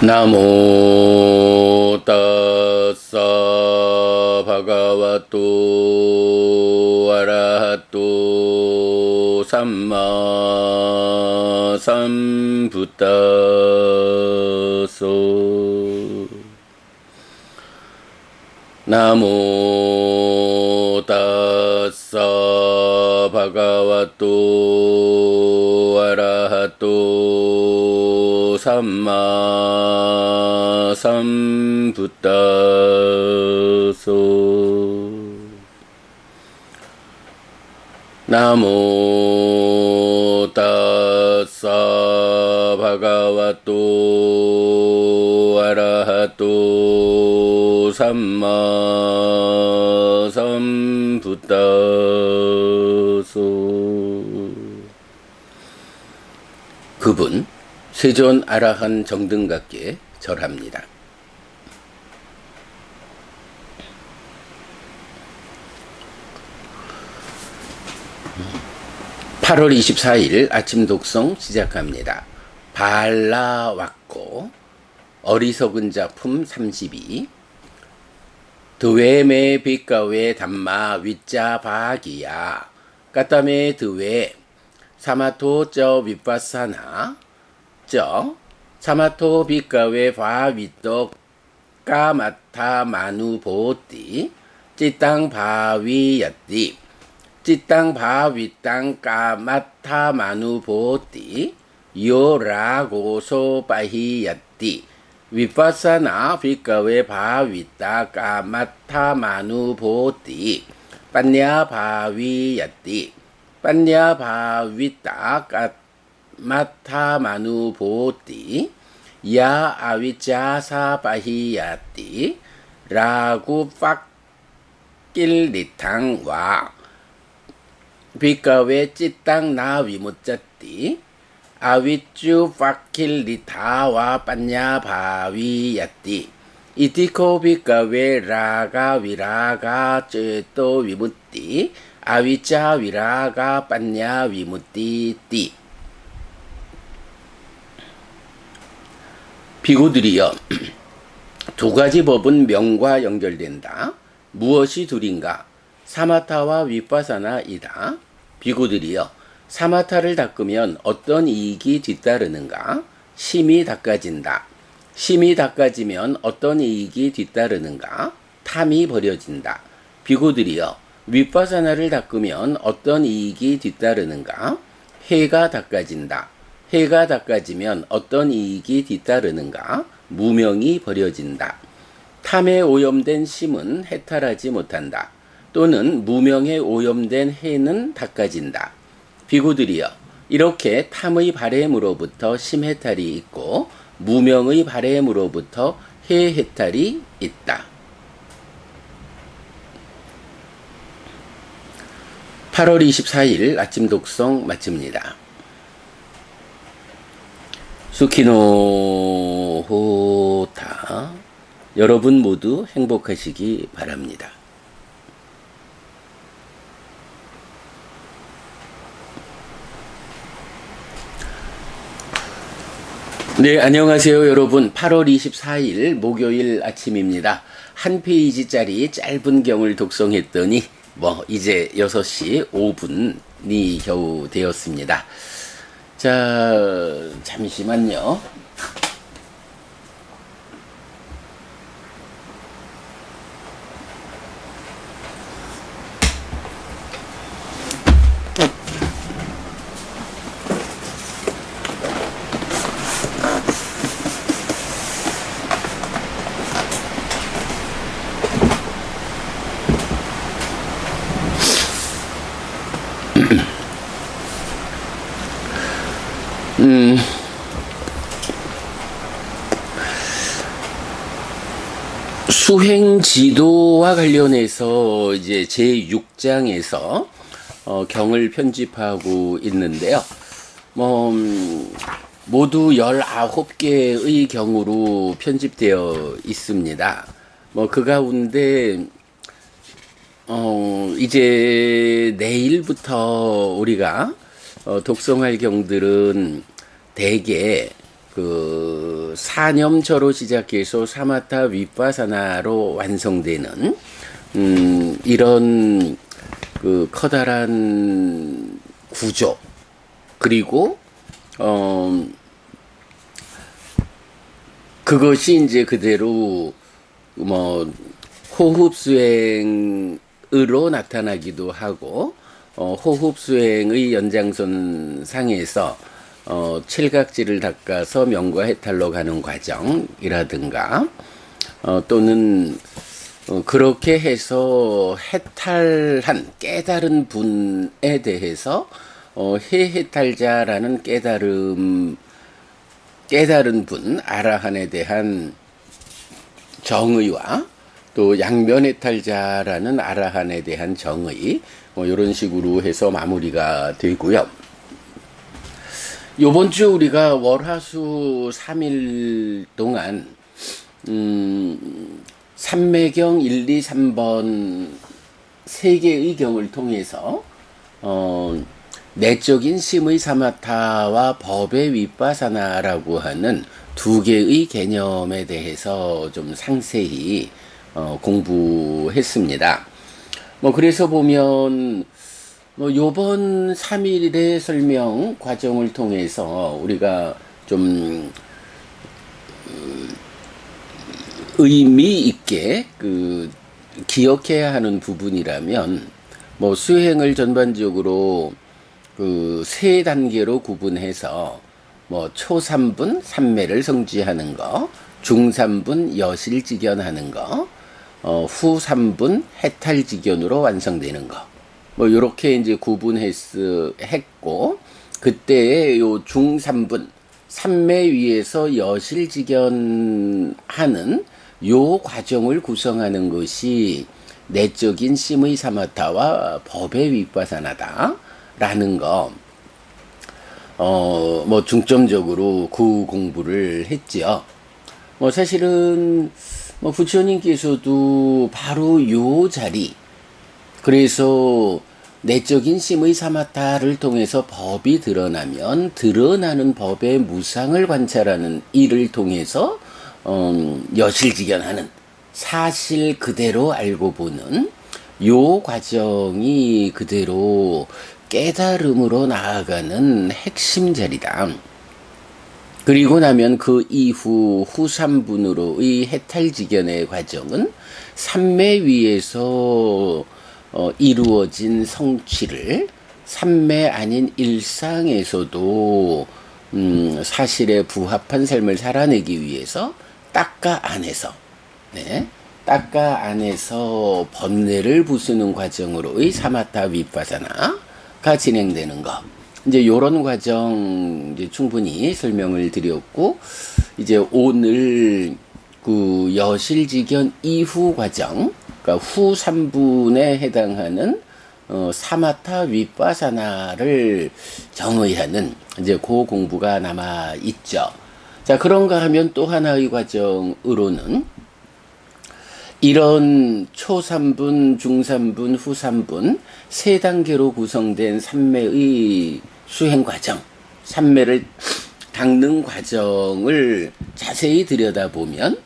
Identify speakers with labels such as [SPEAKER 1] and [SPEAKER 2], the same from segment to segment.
[SPEAKER 1] 나모 따사 바가와토 아라하토 삼마 삼부타소. 나모 따사 바가와토 아라하토 삼마 삼부타소. 나모 따사 바가와토 아라하토 삼마 삼부타소. 그분 세존 아라한 정등각께 절합니다. 8월 24일 아침 독송 시작합니다. 발라왔고 어리석은 자품 32. 드웨메 빗가웨 담마 윗자 바기야 까따메 드웨 사마토 저 윗바사나 저 사마토 빗가웨 바윗도 까마타 마누보띠 찌땅 바위야띠 찌땅 바위땅 까마타 마누보띠 요라고소 바히야띠 윗바사나 빗가웨 바위따 까마타 마누보띠 빠냐 바위야띠 빠냐 바위따 까마타 마누보띠 야 아위자사 바히야띠 라구 빡길리탕와 빗가웨 찌땅 나 위무짜띠 아위쭈 파킬리타와 빠냐 바위야띠 이티코 빗가웨 라가 위라가 쯔또 위무띠 아위짜 위라가 빠냐 위무띠띠. 비구들이여, 두 가지 법은 명과 연결된다. 무엇이 둘인가? 사마타와 윗바사나이다. 비구들이여, 사마타를 닦으면 어떤 이익이 뒤따르는가? 심이 닦아진다. 심이 닦아지면 어떤 이익이 뒤따르는가? 탐이 버려진다. 비구들이여, 윗바사나를 닦으면 어떤 이익이 뒤따르는가? 해가 닦아진다. 해가 닦아지면 어떤 이익이 뒤따르는가? 무명이 버려진다. 탐에 오염된 심은 해탈하지 못한다. 또는 무명에 오염된 해는 닦아진다. 비구들이여, 이렇게 탐의 바램으로부터 심해탈이 있고 무명의 바램으로부터 해해탈이 있다. 8월 24일 아침 독송 마칩니다. 수키노 호타. 여러분 모두 행복하시기 바랍니다. 네, 안녕하세요 여러분. 8월 24일 목요일 아침입니다. 한 페이지짜리 짧은 경을 독송했더니 이제 6시 5분이 겨우 되었습니다. 자, 잠시만요. 수행 지도와 관련해서 이제 제6장에서 경을 편집하고 있는데요. 모두 19개의 경으로 편집되어 있습니다. 그 가운데 이제 내일부터 우리가 독송할 경들은 대개 그 사념처로 시작해서 사마타 위파사나로 완성되는 이런 그 커다란 구조, 그리고 그것이 이제 그대로 뭐 호흡 수행으로 나타나기도 하고, 호흡 수행의 연장선 상에서 칠각지를 닦아서 명과 해탈로 가는 과정이라든가, 또는 그렇게 해서 해탈한 깨달은 분에 대해서 해해탈자라는 깨달은 분 아라한에 대한 정의와 또 양면해탈자라는 아라한에 대한 정의, 이런 식으로 해서 마무리가 되고요. 요번 주 우리가 월화수 3일 동안 삼매경 1, 2, 3번 세 개의 경을 통해서 내적인 심의 사마타와 법의 위파사나라고 하는 두 개의 개념에 대해서 좀 상세히 공부했습니다. 그래서 보면 요번 3일의 설명 과정을 통해서 우리가 좀 의미 있게 기억해야 하는 부분이라면, 수행을 전반적으로 세 단계로 구분해서 초3분 삼매를 성취하는 거, 중3분 여실직연하는 거, 후 3분 해탈직연으로 완성되는 거, 요렇게 이제 구분했고, 그때의 요 중3분 삼매 위에서 여실직연하는 요 과정을 구성하는 것이 내적인 심의 사마타와 법의 위파사나다라는 거, 중점적으로 그 공부를 했지요. 사실은 부처님께서도 바로 요 자리, 그래서 내적인 심의 사마타를 통해서 법이 드러나면 드러나는 법의 무상을 관찰하는 일을 통해서 여실직연하는, 사실 그대로 알고 보는 요 과정이 그대로 깨달음으로 나아가는 핵심 자리다. 그리고 나면 그 이후 후 3분으로의 해탈직연의 과정은 삼매 위에서 이루어진 성취를 삼매 아닌 일상에서도 사실에 부합한 삶을 살아내기 위해서 딱가 안에서 번뇌를 부수는 과정으로의 사마타 위파사나가 진행되는 것. 이제 요런 과정 이제 충분히 설명을 드렸고, 이제 오늘 그 여실직연 이후 과정, 그러니까 후 3분에 해당하는 사마타 위파사나를 정의하는 이제 그 공부가 남아 있죠. 자, 그런가 하면 또 하나의 과정으로는 이런 초 3분, 중 3분, 후 3분 세 단계로 구성된 삼매의 수행 과정, 삼매를 닦는 과정을 자세히 들여다보면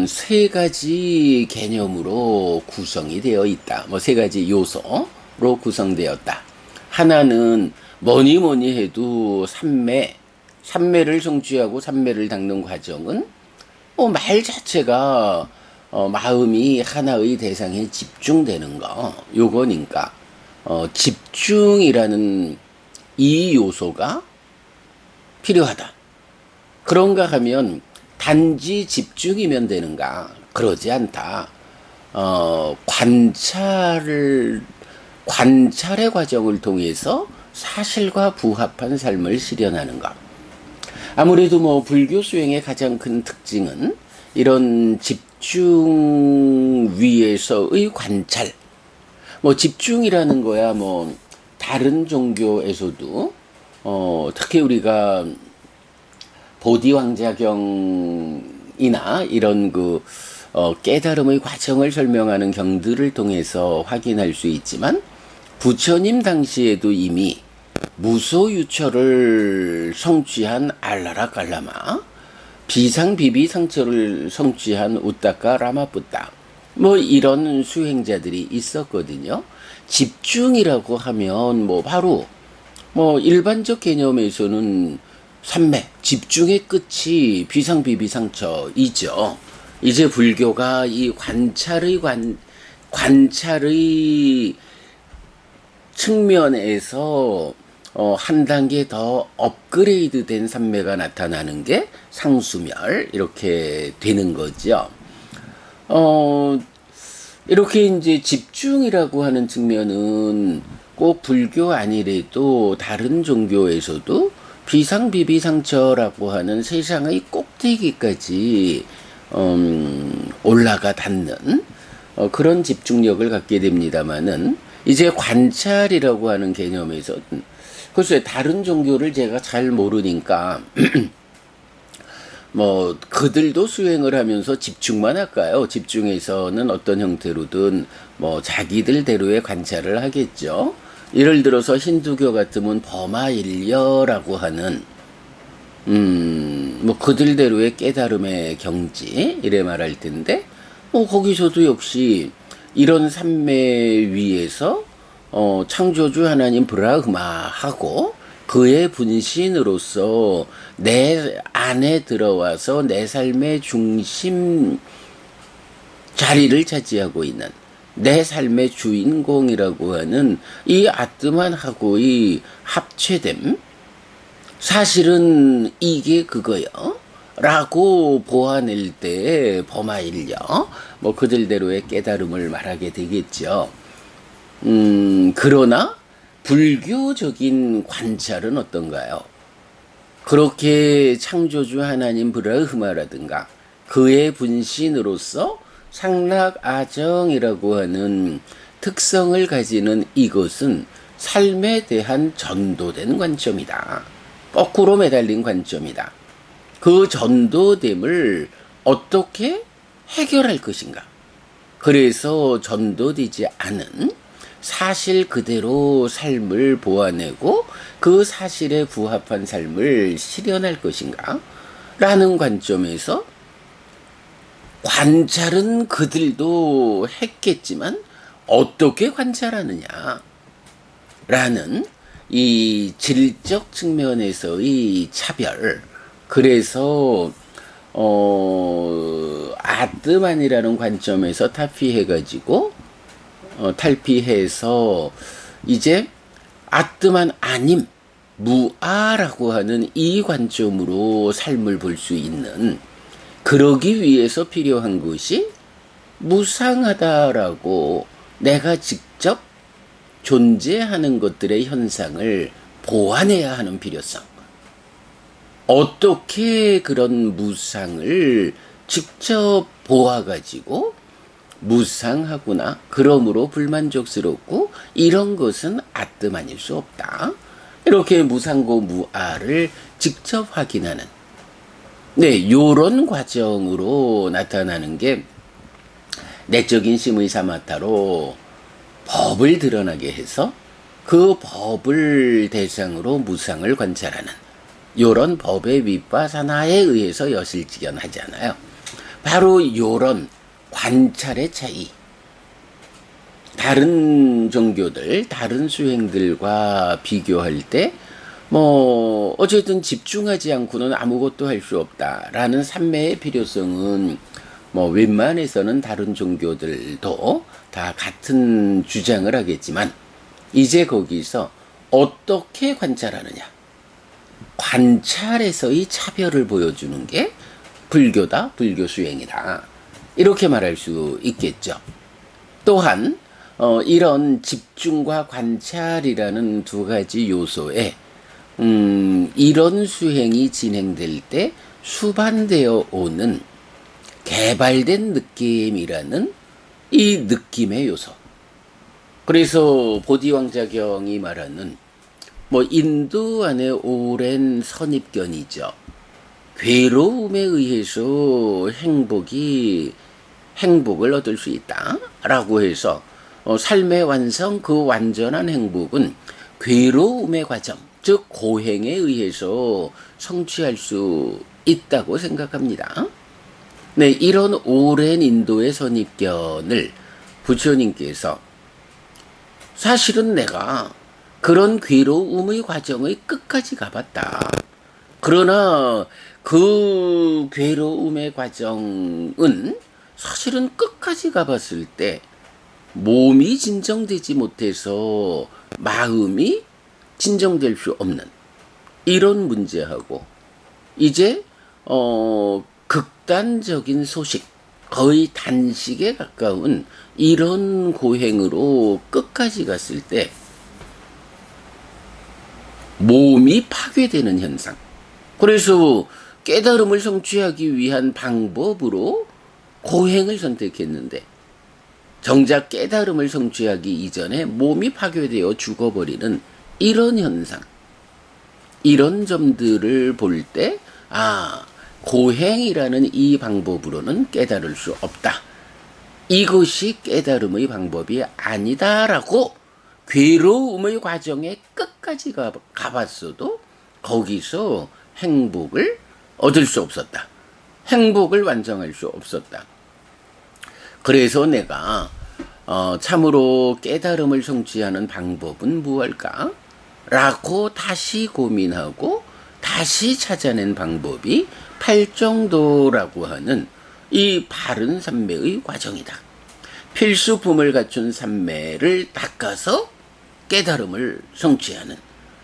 [SPEAKER 1] 세 가지 개념으로 구성이 되어 있다. 세 가지 요소로 구성되었다. 하나는 뭐니 해도 삼매를 성취하고 삼매를 닦는 과정은 말 자체가 마음이 하나의 대상에 집중되는 거, 요거니까 집중이라는 이 요소가 필요하다. 그런가 하면 단지 집중이면 되는가? 그러지 않다. 관찰의 과정을 통해서 사실과 부합한 삶을 실현하는 것. 아무래도 불교 수행의 가장 큰 특징은 이런 집중 위에서의 관찰. 집중이라는 거야 다른 종교에서도 특히 우리가 보디왕자경이나 이런 깨달음의 과정을 설명하는 경들을 통해서 확인할 수 있지만, 부처님 당시에도 이미 무소유처를 성취한 알라라 깔라마, 비상비비상처를 성취한 우따까 라마뿌따, 뭐 이런 수행자들이 있었거든요. 집중이라고 하면 뭐 바로 뭐 일반적 개념에서는 삼매, 집중의 끝이 비상비비상처이죠. 이제 불교가 이 관찰의 측면에서 한 단계 더 업그레이드 된 삼매가 나타나는 게 상수멸 이렇게 되는 거죠. 이렇게 이제 집중이라고 하는 측면은 꼭 불교 아니래도 다른 종교에서도 비상비비상처라고 하는 세상의 꼭대기까지 올라가 닿는 그런 집중력을 갖게 됩니다마는 이제 관찰이라고 하는 개념에서 글쎄 다른 종교를 제가 잘 모르니까 뭐 그들도 수행을 하면서 집중만 할까요? 집중에서는 어떤 형태로든 뭐 자기들대로의 관찰을 하겠죠. 예를 들어서 힌두교 같으면 버마일려라고 하는 뭐 그들대로의 깨달음의 경지 이래 말할 텐데 뭐 거기서도 역시 이런 삼매 위에서 창조주 하나님 브라흐마하고 그의 분신으로서 내 안에 들어와서 내 삶의 중심 자리를 차지하고 있는 내 삶의 주인공이라고 하는 이 아트만하고의 합체됨, 사실은 이게 그거요 라고 보아낼 때 버마일려 뭐 그들대로의 깨달음을 말하게 되겠죠. 그러나 불교적인 관찰은 어떤가요? 그렇게 창조주 하나님 브라흐마라든가 그의 분신으로서 상락아정이라고 하는 특성을 가지는 이것은 삶에 대한 전도된 관점이다. 거꾸로 매달린 관점이다. 그 전도됨을 어떻게 해결할 것인가? 그래서 전도되지 않은 사실 그대로 삶을 보아내고 그 사실에 부합한 삶을 실현할 것인가? 라는 관점에서 관찰은 그들도 했겠지만 어떻게 관찰하느냐? 라는 이 질적 측면에서의 차별. 그래서 아뜨만이라는 관점에서 탈피해서 이제 아뜨만 아님 무아라고 하는 이 관점으로 삶을 볼 수 있는, 그러기 위해서 필요한 것이 무상하다라고 내가 직접 존재하는 것들의 현상을 보완해야 하는 필요성. 어떻게 그런 무상을 직접 보아가지고 무상하구나, 그러므로 불만족스럽고 이런 것은 아뜨만일 수 없다. 이렇게 무상고 무아를 직접 확인하는, 네, 요런 과정으로 나타나는 게 내적인 심의 사마타로 법을 드러나게 해서 그 법을 대상으로 무상을 관찰하는 요런 법의 윗바사나에 의해서 여실직연하잖아요. 바로 요런 관찰의 차이, 다른 종교들, 다른 수행들과 비교할 때 뭐 어쨌든 집중하지 않고는 아무것도 할 수 없다라는 삼매의 필요성은 뭐 웬만해서는 다른 종교들도 다 같은 주장을 하겠지만, 이제 거기서 어떻게 관찰하느냐, 관찰에서의 차별을 보여주는 게 불교다, 불교 수행이다, 이렇게 말할 수 있겠죠. 또한 이런 집중과 관찰이라는 두 가지 요소에 이런 수행이 진행될 때 수반되어 오는 개발된 느낌이라는 이 느낌의 요소. 그래서 보디왕자경이 말하는 뭐 인도 안의 오랜 선입견이죠. 괴로움에 의해서 행복을 얻을 수 있다라고 해서 삶의 완성, 그 완전한 행복은 괴로움의 과정, 즉 고행에 의해서 성취할 수 있다고 생각합니다. 네, 이런 오랜 인도의 선입견을 부처님께서 사실은 내가 그런 괴로움의 과정의 끝까지 가봤다. 그러나 그 괴로움의 과정은 사실은 끝까지 가봤을 때 몸이 진정되지 못해서 마음이 진정될 수 없는 이런 문제하고 이제 극단적인 소식, 거의 단식에 가까운 이런 고행으로 끝까지 갔을 때 몸이 파괴되는 현상. 그래서 깨달음을 성취하기 위한 방법으로 고행을 선택했는데 정작 깨달음을 성취하기 이전에 몸이 파괴되어 죽어버리는 이런 현상, 이런 점들을 볼 때 고행이라는 이 방법으로는 깨달을 수 없다. 이것이 깨달음의 방법이 아니다라고 괴로움의 과정에 끝까지 가봤어도 거기서 행복을 얻을 수 없었다. 행복을 완성할 수 없었다. 그래서 내가 참으로 깨달음을 성취하는 방법은 무엇일까? 라고 다시 고민하고 다시 찾아낸 방법이 팔정도라고 하는 이 바른 삼매의 과정이다. 필수품을 갖춘 삼매를 닦아서 깨달음을 성취하는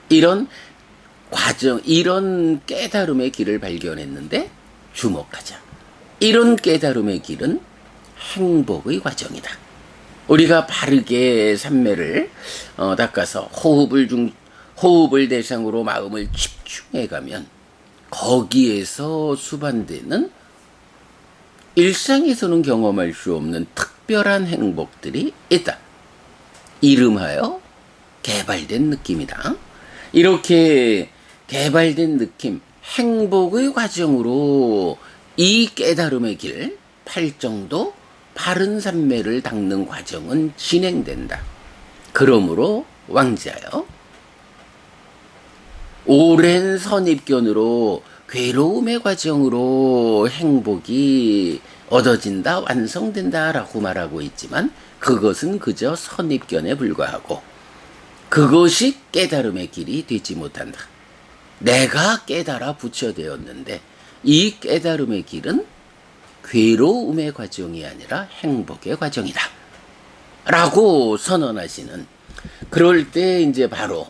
[SPEAKER 1] 이런 과정, 이런 깨달음의 길을 발견했는데 주목하자. 이런 깨달음의 길은 행복의 과정이다. 우리가 바르게 삼매를 닦아서 호흡을 대상으로 마음을 집중해 가면 거기에서 수반되는 일상에서는 경험할 수 없는 특별한 행복들이 있다. 이름하여 개발된 느낌이다. 이렇게 개발된 느낌, 행복의 과정으로 이 깨달음의 길, 팔정도, 바른 삼매를 닦는 과정은 진행된다. 그러므로 왕자여, 오랜 선입견으로 괴로움의 과정으로 행복이 얻어진다, 완성된다 라고 말하고 있지만 그것은 그저 선입견에 불과하고 그것이 깨달음의 길이 되지 못한다. 내가 깨달아 부처되었는데 이 깨달음의 길은 괴로움의 과정이 아니라 행복의 과정이다. 라고 선언하시는, 그럴 때 이제 바로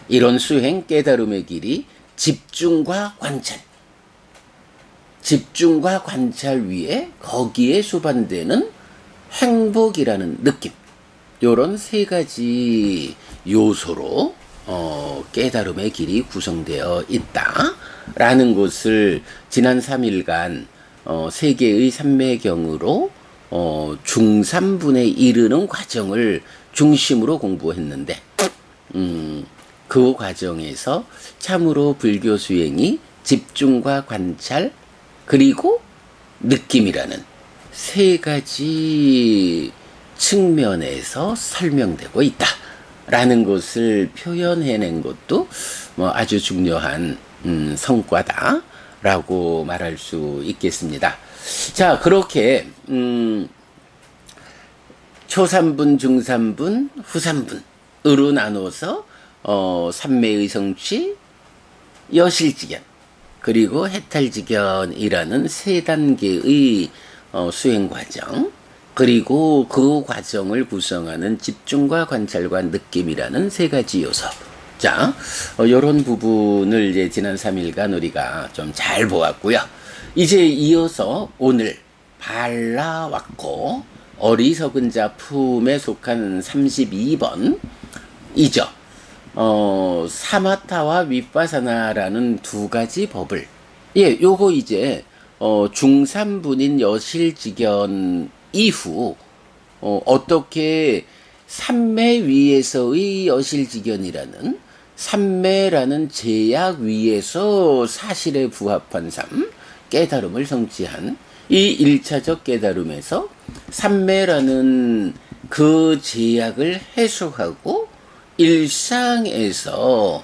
[SPEAKER 1] 이런 수행 깨달음의 길이 집중과 관찰 위에 거기에 수반되는 행복이라는 느낌, 요런 세 가지 요소로 깨달음의 길이 구성되어 있다라는 것을 지난 3일간 세계의 삼매경으로 중삼분에 이르는 과정을 중심으로 공부했는데 그 과정에서 참으로 불교 수행이 집중과 관찰 그리고 느낌이라는 세 가지 측면에서 설명되고 있다라는 것을 표현해낸 것도 아주 중요한 성과다라고 말할 수 있겠습니다. 자, 그렇게 초삼분, 중삼분, 후삼분으로 나눠서 삼매의 성취, 여실지견, 그리고 해탈지견이라는 세 단계의 수행 과정, 그리고 그 과정을 구성하는 집중과 관찰과 느낌이라는 세 가지 요소. 자, 요런 부분을 이제 지난 3일간 우리가 좀 잘 보았고요. 이제 이어서 오늘 발라왔고 어리석은 자 품에 속한 32번이죠. 사마타와 위파사나라는 두 가지 법을, 요거 이제 중삼분인 여실지견 이후 어떻게 삼매 위에서의 여실지견이라는 삼매라는 제약 위에서 사실에 부합한 삶, 깨달음을 성취한 이 1차적 깨달음에서 삼매라는 그 제약을 해소하고 일상에서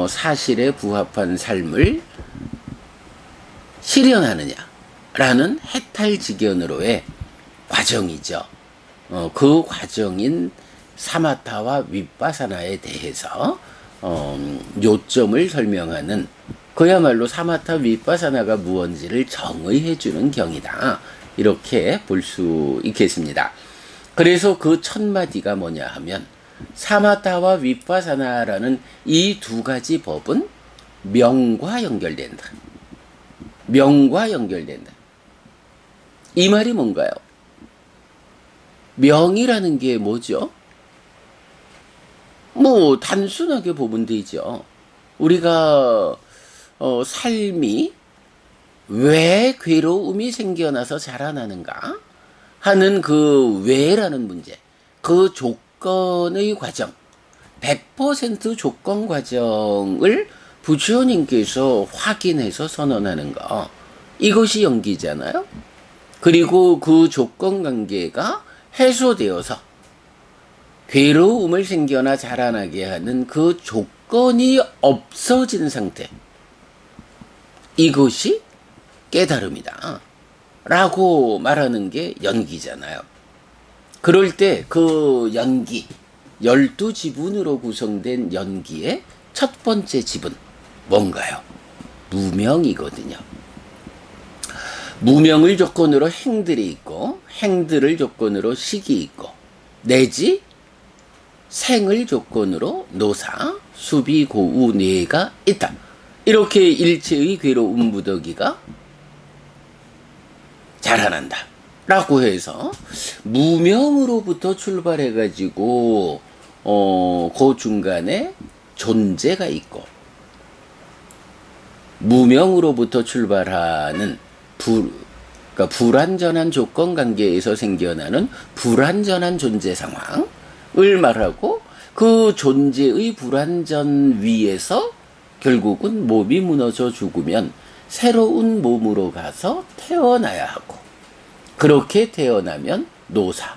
[SPEAKER 1] 사실에 부합한 삶을 실현하느냐라는 해탈지견으로의 과정이죠. 그 과정인 사마타와 윗바사나에 대해서 요점을 설명하는, 그야말로 사마타 윗바사나가 무언지를 정의해주는 경이다, 이렇게 볼 수 있겠습니다. 그래서 그 첫 마디가 뭐냐 하면, 사마타와 윗바사나라는 이 두 가지 법은 명과 연결된다. 명과 연결된다. 이 말이 뭔가요? 명이라는 게 뭐죠? 뭐 단순하게 보면 되죠. 우리가 삶이 왜 괴로움이 생겨나서 자라나는가 하는 그 왜라는 문제, 그 조건의 과정, 100% 조건 과정을 부처님께서 확인해서 선언하는 거, 이것이 연기잖아요. 그리고 그 조건 관계가 해소되어서 괴로움을 생겨나 자라나게 하는 그 조건이 없어진 상태, 이것이 깨달음이다 라고 말하는 게 연기잖아요. 그럴 때 그 연기, 12지분으로 구성된 연기의 첫 번째 지분 뭔가요? 무명이거든요. 무명을 조건으로 행들이 있고, 행들을 조건으로 식이 있고, 내지 생을 조건으로 노사, 수비, 고우, 뇌가 있다. 이렇게 일체의 괴로움 무더기가 자라난다 라고 해서, 무명으로부터 출발해가지고 그 중간에 존재가 있고, 무명으로부터 출발하는 그러니까 불완전한 조건 관계에서 생겨나는 불완전한 존재 상황을 말하고, 그 존재의 불완전 위에서 결국은 몸이 무너져 죽으면 새로운 몸으로 가서 태어나야 하고, 그렇게 태어나면 노사,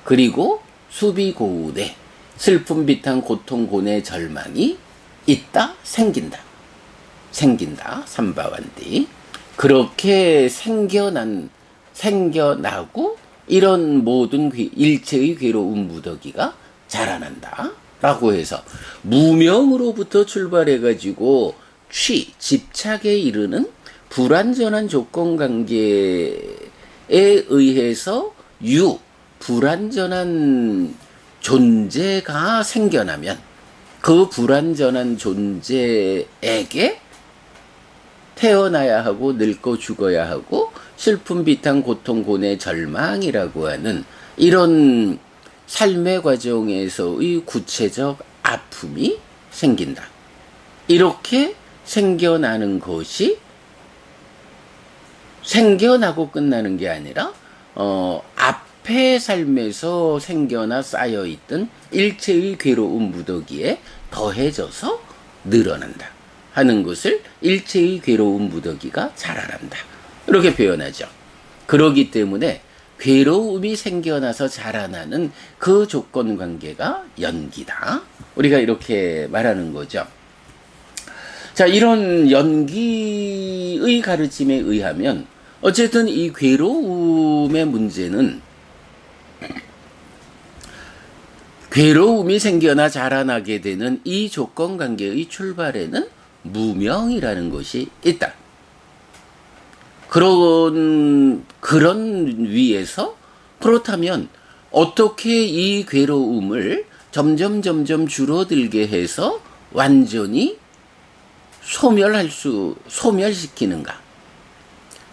[SPEAKER 1] 그리고 수비고우대, 슬픔, 비탄, 고통, 고뇌, 절망이 있다, 생긴다, 삼바완디. 그렇게 생겨나고 이런 모든 일체의 괴로운 무더기가 자라난다 라고 해서, 무명으로부터 출발해가지고 집착에 이르는 불완전한 조건 관계에 의해서 불완전한 존재가 생겨나면, 그 불완전한 존재에게 태어나야 하고 늙고 죽어야 하고 슬픔, 비탄, 고통, 고뇌, 절망이라고 하는 이런 삶의 과정에서의 구체적 아픔이 생긴다. 이렇게 생겨나는 것이 생겨나고 끝나는 게 아니라 앞의 삶에서 생겨나 쌓여있던 일체의 괴로운 무더기에 더해져서 늘어난다 하는 것을 일체의 괴로운 무더기가 자라난다, 이렇게 표현하죠. 그러기 때문에 괴로움이 생겨나서 자라나는 그 조건 관계가 연기다, 우리가 이렇게 말하는 거죠. 자, 이런 연기의 가르침에 의하면 어쨌든 이 괴로움의 문제는, 괴로움이 생겨나 자라나게 되는 이 조건 관계의 출발에는 무명이라는 것이 있다. 그런 위에서, 그렇다면 어떻게 이 괴로움을 점점 줄어들게 해서 완전히 소멸시키는가?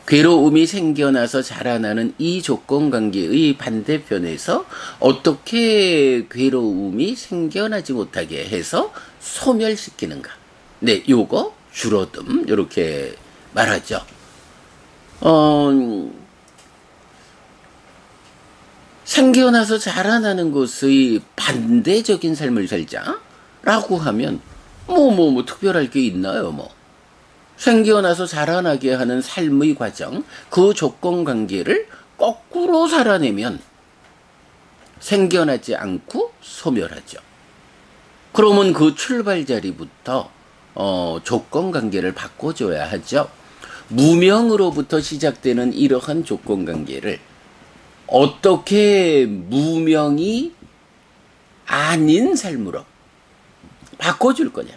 [SPEAKER 1] 괴로움이 생겨나서 자라나는 이 조건 관계의 반대편에서 어떻게 괴로움이 생겨나지 못하게 해서 소멸시키는가? 네, 요거 줄어듦, 이렇게 말하죠. 생겨나서 자라나는 것의 반대적인 삶을 살자라고 하면 뭐 특별할 게 있나요? 생겨나서 자라나게 하는 삶의 과정, 그 조건 관계를 거꾸로 살아내면 생겨나지 않고 소멸하죠. 그러면 그 출발 자리부터 조건 관계를 바꿔줘야 하죠. 무명으로부터 시작되는 이러한 조건 관계를 어떻게 무명이 아닌 삶으로 바꿔줄 거냐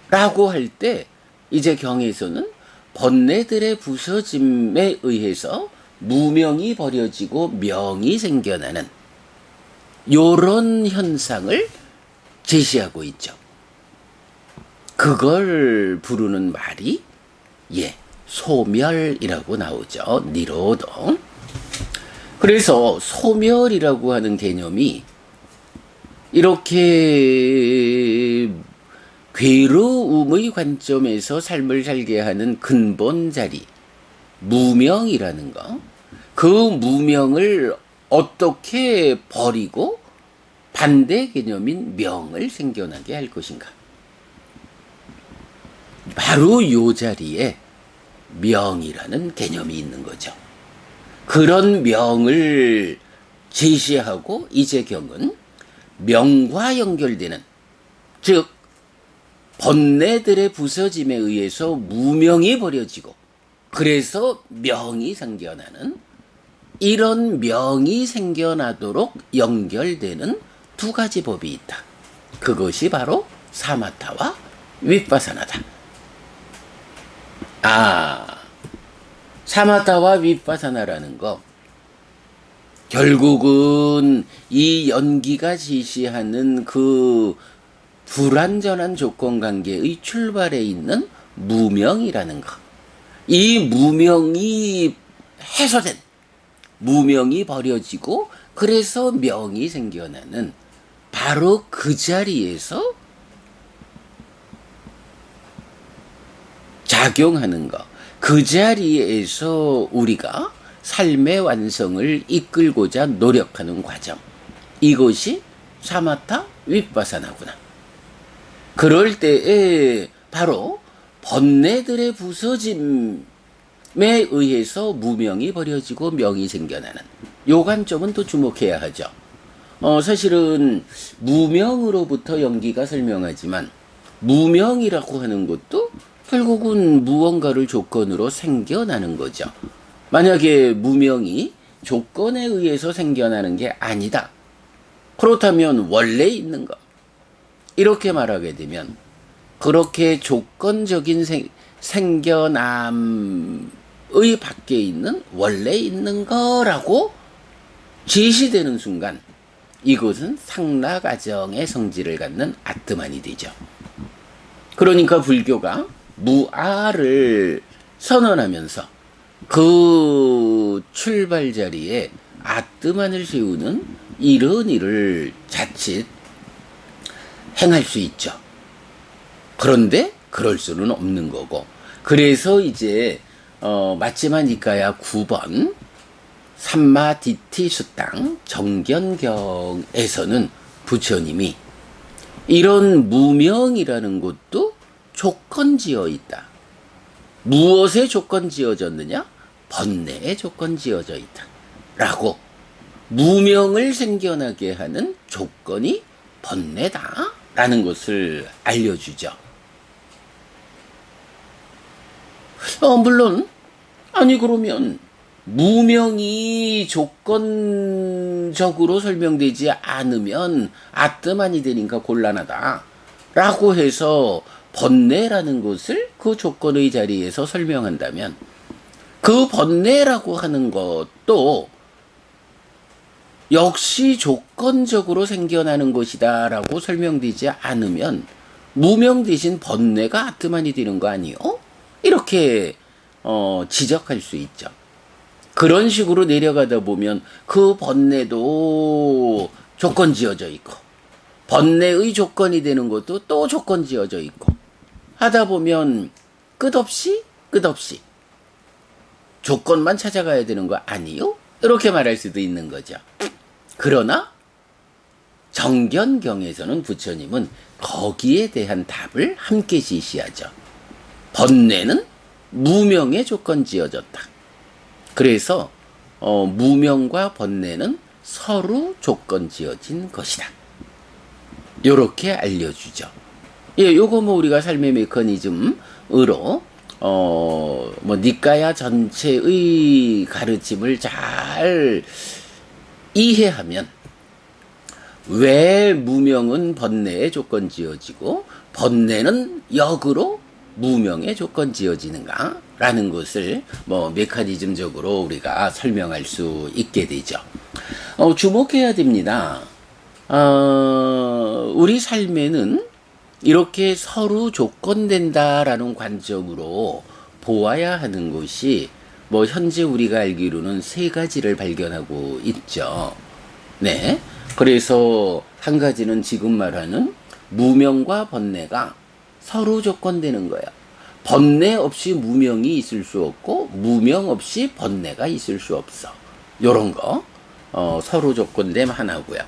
[SPEAKER 1] 라고 할 때 이제 경에서는 번뇌들의 부서짐에 의해서 무명이 버려지고 명이 생겨나는 요런 현상을 제시하고 있죠. 그걸 부르는 말이 소멸이라고 나오죠. 니로도. 그래서 소멸이라고 하는 개념이 이렇게 괴로움의 관점에서 삶을 살게 하는 근본 자리, 무명이라는 거, 그 무명을 어떻게 버리고 반대 개념인 명을 생겨나게 할 것인가. 바로 요 자리에 명이라는 개념이 있는 거죠. 그런 명을 제시하고 이재경은 명과 연결되는, 즉 번뇌들의 부서짐에 의해서 무명이 버려지고 그래서 명이 생겨나는, 이런 명이 생겨나도록 연결되는 두 가지 법이 있다. 그것이 바로 사마타와 윗바사나다. 사마타와 윗바사나라는 거, 결국은 이 연기가 제시하는 그 불완전한 조건관계의 출발에 있는 무명이라는 것, 이 무명이 해소된, 무명이 버려지고 그래서 명이 생겨나는 바로 그 자리에서 작용하는 것, 그 자리에서 우리가 삶의 완성을 이끌고자 노력하는 과정, 이것이 사마타 윗바사나구나. 그럴 때에 바로 번뇌들의 부서짐에 의해서 무명이 버려지고 명이 생겨나는 요 관점은 또 주목해야 하죠. 사실은 무명으로부터 연기가 설명하지만 무명이라고 하는 것도 결국은 무언가를 조건으로 생겨나는 거죠. 만약에 무명이 조건에 의해서 생겨나는 게 아니다, 그렇다면 원래 있는 것, 이렇게 말하게 되면 그렇게 조건적인 생겨남의 밖에 있는 원래 있는 거라고 제시되는 순간 이것은 상라가정의 성질을 갖는 아트만이 되죠. 그러니까 불교가 무아를 선언하면서 그 출발 자리에 아트만을 세우는 이런 일을 자칫 행할 수 있죠. 그런데 그럴 수는 없는 거고, 그래서 이제 마치마 니까야 9번 삼마디티 수땅 정견경에서는 부처님이 이런 무명이라는 것도 조건지어 있다. 무엇에 조건지어졌느냐? 번뇌에 조건지어져 있다. 라고 무명을 생겨나게 하는 조건이 번뇌다 라는 것을 알려주죠. 물론 아니 그러면 무명이 조건적으로 설명되지 않으면 아뜨만이 되니까 곤란하다 라고 해서 번뇌라는 것을 그 조건의 자리에서 설명한다면 그 번뇌라고 하는 것도 역시 조건적으로 생겨나는 것이다 라고 설명되지 않으면 무명 대신 번뇌가 아트만이 되는 거 아니요? 이렇게 지적할 수 있죠. 그런 식으로 내려가다 보면 그 번뇌도 조건 지어져 있고 번뇌의 조건이 되는 것도 또 조건 지어져 있고 하다 보면 끝없이 조건만 찾아가야 되는 거 아니요? 이렇게 말할 수도 있는 거죠. 그러나 정견경에서는 부처님은 거기에 대한 답을 함께 제시하죠. 번뇌는 무명의 조건 지어졌다. 그래서 무명과 번뇌는 서로 조건 지어진 것이다. 요렇게 알려주죠. 예, 요거 뭐 우리가 삶의 메커니즘으로 뭐 니까야 전체의 가르침을 잘 이해하면 왜 무명은 번뇌에 조건 지어지고 번뇌는 역으로 무명에 조건 지어지는가 라는 것을 뭐 메커니즘적으로 우리가 설명할 수 있게 되죠. 주목해야 됩니다. 우리 삶에는 이렇게 서로 조건된다라는 관점으로 보아야 하는 것이 뭐 현재 우리가 알기로는 세 가지를 발견하고 있죠. 네. 그래서 한 가지는 지금 말하는 무명과 번뇌가 서로 조건되는 거야. 번뇌 없이 무명이 있을 수 없고 무명 없이 번뇌가 있을 수 없어. 요런 거 서로 조건됨 하나고요.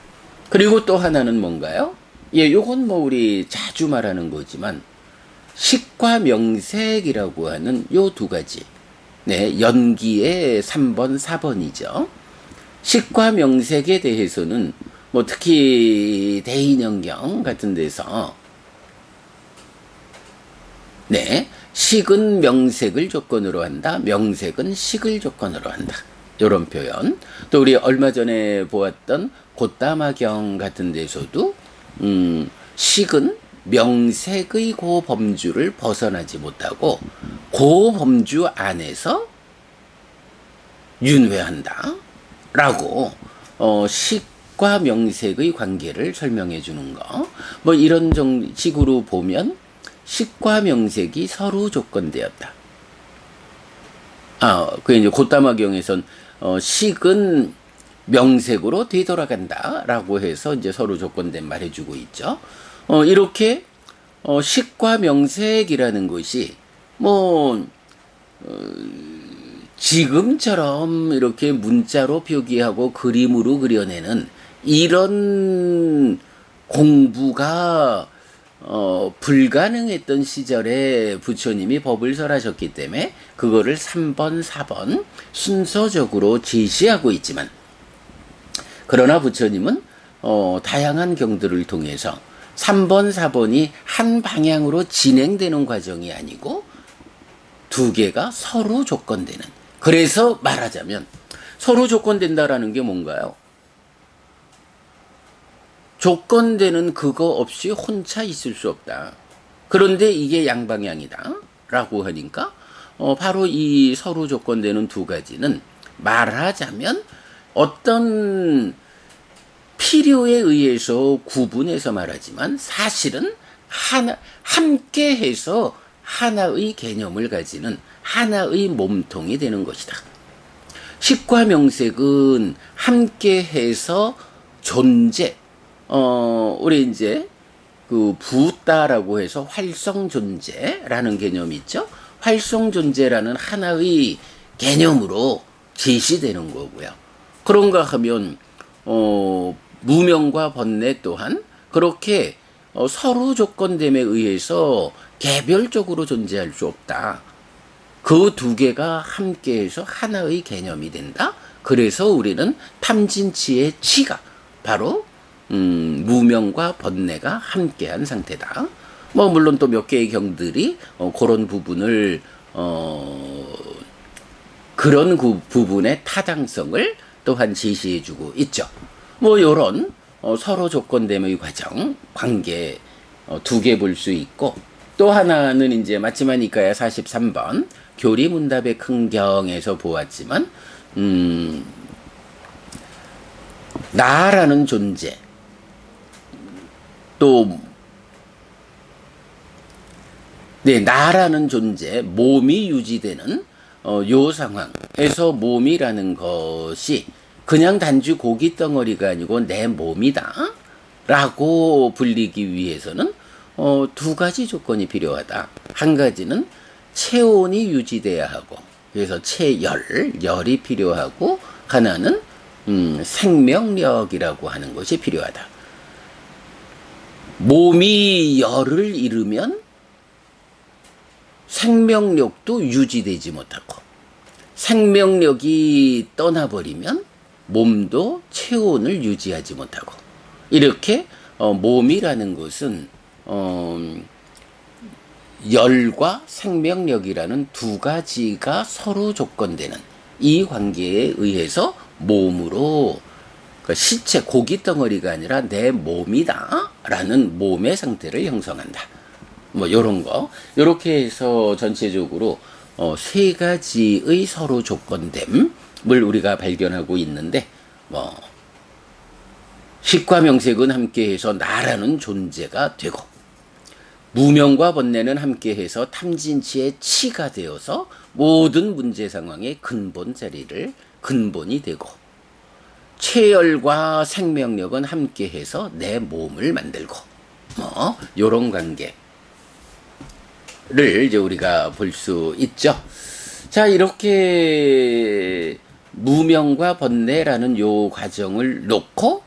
[SPEAKER 1] 그리고 또 하나는 뭔가요? 예, 요건 뭐 우리 자주 말하는 거지만 식과 명색이라고 하는 요 두 가지. 네, 연기의 3번, 4번이죠. 식과 명색에 대해서는 뭐 특히 대인연경 같은 데서 네, 식은 명색을 조건으로 한다. 명색은 식을 조건으로 한다. 요런 표현. 또 우리 얼마 전에 보았던 곶다마경 같은 데서도 식은 명색의 고범주를 벗어나지 못하고 고범주 안에서 윤회한다 라고 식과 명색의 관계를 설명해 주는 거. 뭐 이런 식으로 보면 식과 명색이 서로 조건되었다. 그 이제 곶다마경에선 식은 명색으로 되돌아간다라고 해서 이제 서로 조건된 말해주고 있죠. 이렇게 식과 명색이라는 것이 뭐 지금처럼 이렇게 문자로 표기하고 그림으로 그려내는 이런 공부가 불가능했던 시절에 부처님이 법을 설하셨기 때문에 그거를 3번, 4번 순서적으로 제시하고 있지만 그러나 부처님은 다양한 경들을 통해서 3번, 4번이 한 방향으로 진행되는 과정이 아니고 두 개가 서로 조건되는. 그래서 말하자면 서로 조건된다라는 게 뭔가요? 조건되는 그거 없이 혼자 있을 수 없다. 그런데 이게 양방향이다 라고 하니까 바로 이 서로 조건되는 두 가지는 말하자면 어떤 필요에 의해서 구분해서 말하지만 사실은 함께 해서 하나의 개념을 가지는 하나의 몸통이 되는 것이다. 식과 명색은 함께 해서 존재, 우리 이제 그 부따라고 해서 활성 존재라는 개념이 있죠. 활성 존재라는 하나의 개념으로 제시되는 거고요. 그런가 하면 무명과 번뇌 또한 그렇게 서로 조건됨에 의해서 개별적으로 존재할 수 없다. 그 두 개가 함께해서 하나의 개념이 된다. 그래서 우리는 탐진치의 치가 바로 무명과 번뇌가 함께한 상태다. 뭐 물론 또 몇 개의 경들이 그런 부분을 그런 그 부분의 타당성을 또한 제시해주고 있죠. 뭐 요런 서로 조건됨의 과정, 관계 두 개 볼 수 있고 또 하나는 이제 마치마니까야 43번 교리문답의 큰경에서 보았지만 나라는 존재 또 네, 나라는 존재, 몸이 유지되는 요 상황에서 몸이라는 것이 그냥 단지 고기 덩어리가 아니고 내 몸이다 라고 불리기 위해서는 두 가지 조건이 필요하다. 한 가지는 체온이 유지돼야 하고 그래서 열이 필요하고 하나는 생명력이라고 하는 것이 필요하다. 몸이 열을 잃으면 생명력도 유지되지 못하고 생명력이 떠나버리면 몸도 체온을 유지하지 못하고 이렇게 몸이라는 것은 열과 생명력이라는 두 가지가 서로 조건되는 이 관계에 의해서 몸으로 그 시체 고기 덩어리가 아니라 내 몸이다 라는 몸의 상태를 형성한다. 뭐 요런 거 요렇게 해서 전체적으로 세 가지의 서로 조건됨을 우리가 발견하고 있는데 뭐 식과 명색은 함께해서 나라는 존재가 되고 무명과 번뇌는 함께해서 탐진치의 치가 되어서 모든 문제 상황의 근본 자리를 근본이 되고 체열과 생명력은 함께해서 내 몸을 만들고 뭐 요런 관계를 이제 우리가 볼 수 있죠. 자, 이렇게 무명과 번뇌라는 요 과정을 놓고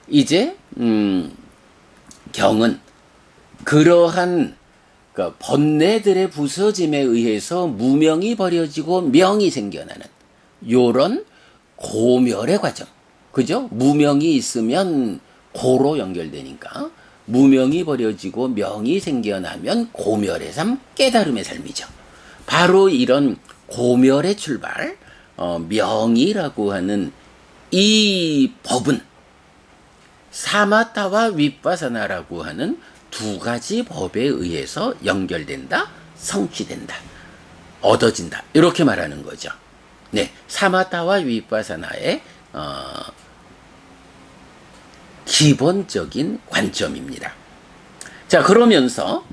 [SPEAKER 1] 이제 경은 그러한 그러니까 번뇌들의 부서짐에 의해서 무명이 버려지고 명이 생겨나는 요런 고멸의 과정. 그죠? 무명이 있으면 고로 연결되니까 무명이 버려지고 명이 생겨나면 고멸의 삶, 깨달음의 삶이죠. 바로 이런 고멸의 출발, 명이라고 하는 이 법은 사마타와 윗바사나라고 하는 두 가지 법에 의해서 연결된다, 성취된다, 얻어진다. 이렇게 말하는 거죠. 네, 사마타와 윗바사나의 기본적인 관점입니다. 자, 그러면서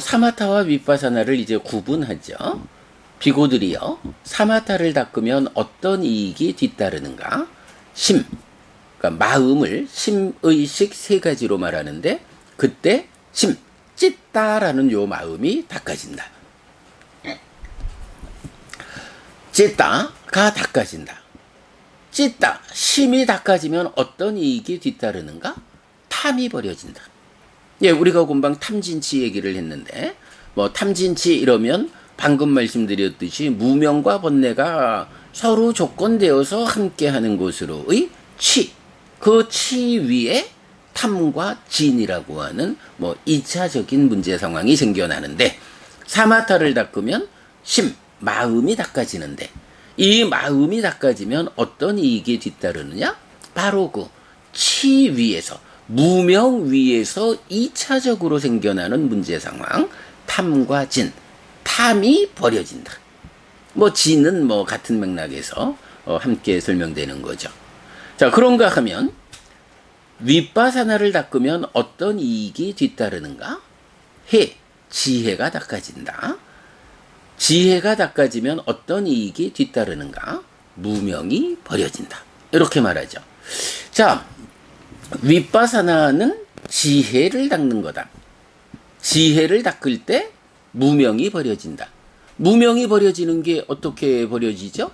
[SPEAKER 1] 사마타와 윗바사나를 이제 구분하죠. 비고들이요, 사마타를 닦으면 어떤 이익이 뒤따르는가? 심, 그러니까 마음을 심의식 세 가지로 말하는데 그때 심, 찢다라는 요 마음이 닦아진다. 찢다가 닦아진다. 찢다, 심이 닦아지면 어떤 이익이 뒤따르는가? 탐이 버려진다. 예, 우리가 금방 탐진치 얘기를 했는데 뭐 탐진치 이러면 방금 말씀드렸듯이 무명과 번뇌가 서로 조건되어서 함께하는 것으로의 치, 그 치 위에 탐과 진이라고 하는 뭐 2차적인 문제 상황이 생겨나는데 사마타를 닦으면 심, 마음이 닦아지는데 이 마음이 닦아지면 어떤 이익이 뒤따르느냐? 바로 그 치 위에서 무명 위에서 2차적으로 생겨나는 문제 상황 탐과 진, 탐이 버려진다. 뭐 진은 뭐 같은 맥락에서 함께 설명되는 거죠. 자, 그런가 하면 윗바사나를 닦으면 어떤 이익이 뒤따르는가? 지혜가 닦아진다. 지혜가 닦아지면 어떤 이익이 뒤따르는가? 무명이 버려진다. 이렇게 말하죠. 자, 윗바사나는 지혜를 닦는 거다. 지혜를 닦을 때 무명이 버려진다. 무명이 버려지는 게 어떻게 버려지죠?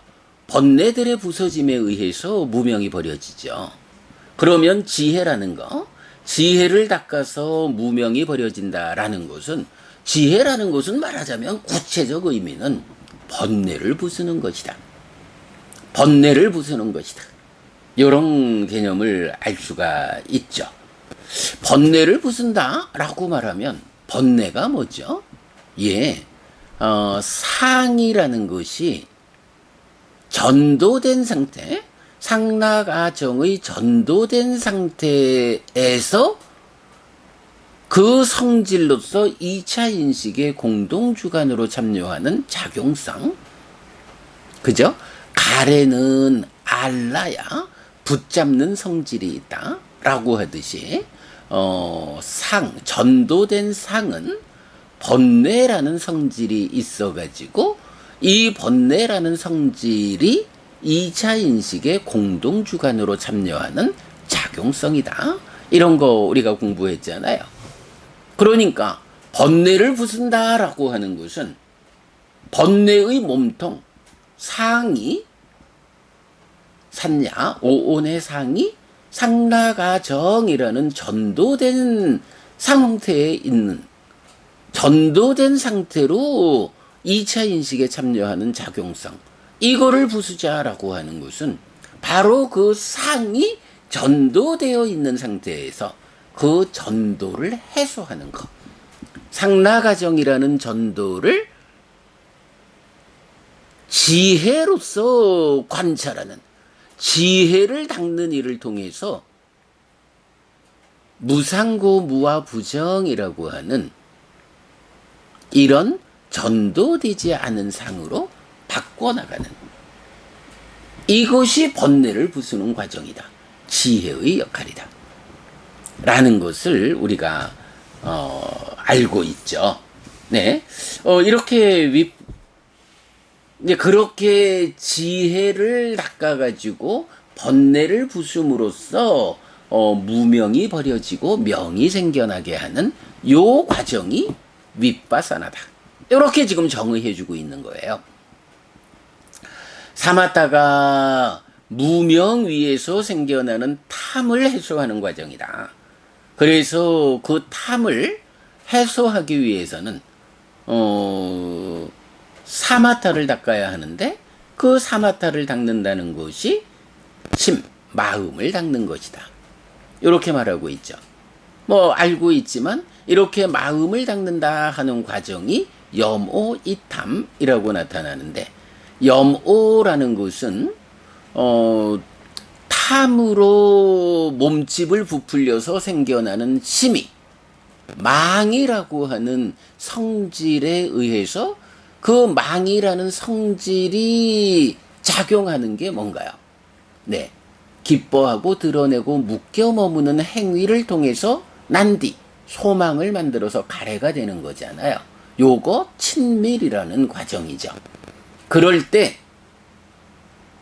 [SPEAKER 1] 번뇌들의 부서짐에 의해서 무명이 버려지죠. 그러면 지혜라는 거, 지혜를 닦아서 무명이 버려진다라는 것은 지혜라는 것은 말하자면 구체적 의미는 번뇌를 부수는 것이다. 번뇌를 부수는 것이다. 이런 개념을 알 수가 있죠. 번뇌를 부순다라고 말하면 번뇌가 뭐죠? 예, 상이라는 것이 전도된 상태, 상락아정의 전도된 상태에서 그 성질로서 2차 인식의 공동주관으로 참여하는 작용성. 그죠? 가래는 알라야 붙잡는 성질이 있다 라고 하듯이 전도된 상은 번뇌라는 성질이 있어가지고 이 번뇌라는 성질이 2차 인식의 공동주관으로 참여하는 작용성이다. 이런 거 우리가 공부했잖아요. 그러니까 번뇌를 부순다라고 하는 것은 번뇌의 몸통, 상이, 산야, 오온의 상이 상락아정이라는 전도된 상태에 있는, 전도된 상태로 2차 인식에 참여하는 작용성, 이거를 부수자라고 하는 것은 바로 그 상이 전도되어 있는 상태에서 그 전도를 해소하는 것. 상라가정이라는 전도를 지혜로서 관찰하는, 지혜를 닦는 일을 통해서 무상고 무아부정이라고 하는 이런 전도되지 않은 상으로 바꿔나가는, 이것이 번뇌를 부수는 과정이다. 지혜의 역할이다. 라는 것을 우리가 알고 있죠. 네, 이렇게 이제 그렇게 지혜를 닦아가지고 번뇌를 부숨으로써 무명이 버려지고 명이 생겨나게 하는 요 과정이 윗바사나다. 이렇게 지금 정의해주고 있는 거예요. 사마타가 무명 위에서 생겨나는 탐을 해소하는 과정이다. 그래서 그 탐을 해소하기 위해서는 사마타를 닦아야 하는데, 그 사마타를 닦는다는 것이 심, 마음을 닦는 것이다. 이렇게 말하고 있죠. 뭐 알고 있지만 이렇게 마음을 닦는다 하는 과정이 염오이탐이라고 나타나는데, 염오라는 것은 탐으로 몸집을 부풀려서 생겨나는 심이, 망이라고 하는 성질에 의해서 그 망이라는 성질이 작용하는 게 뭔가요? 네, 기뻐하고 드러내고 묶여 머무는 행위를 통해서 난디, 소망을 만들어서 가래가 되는 거잖아요. 요거 친밀이라는 과정이죠. 그럴 때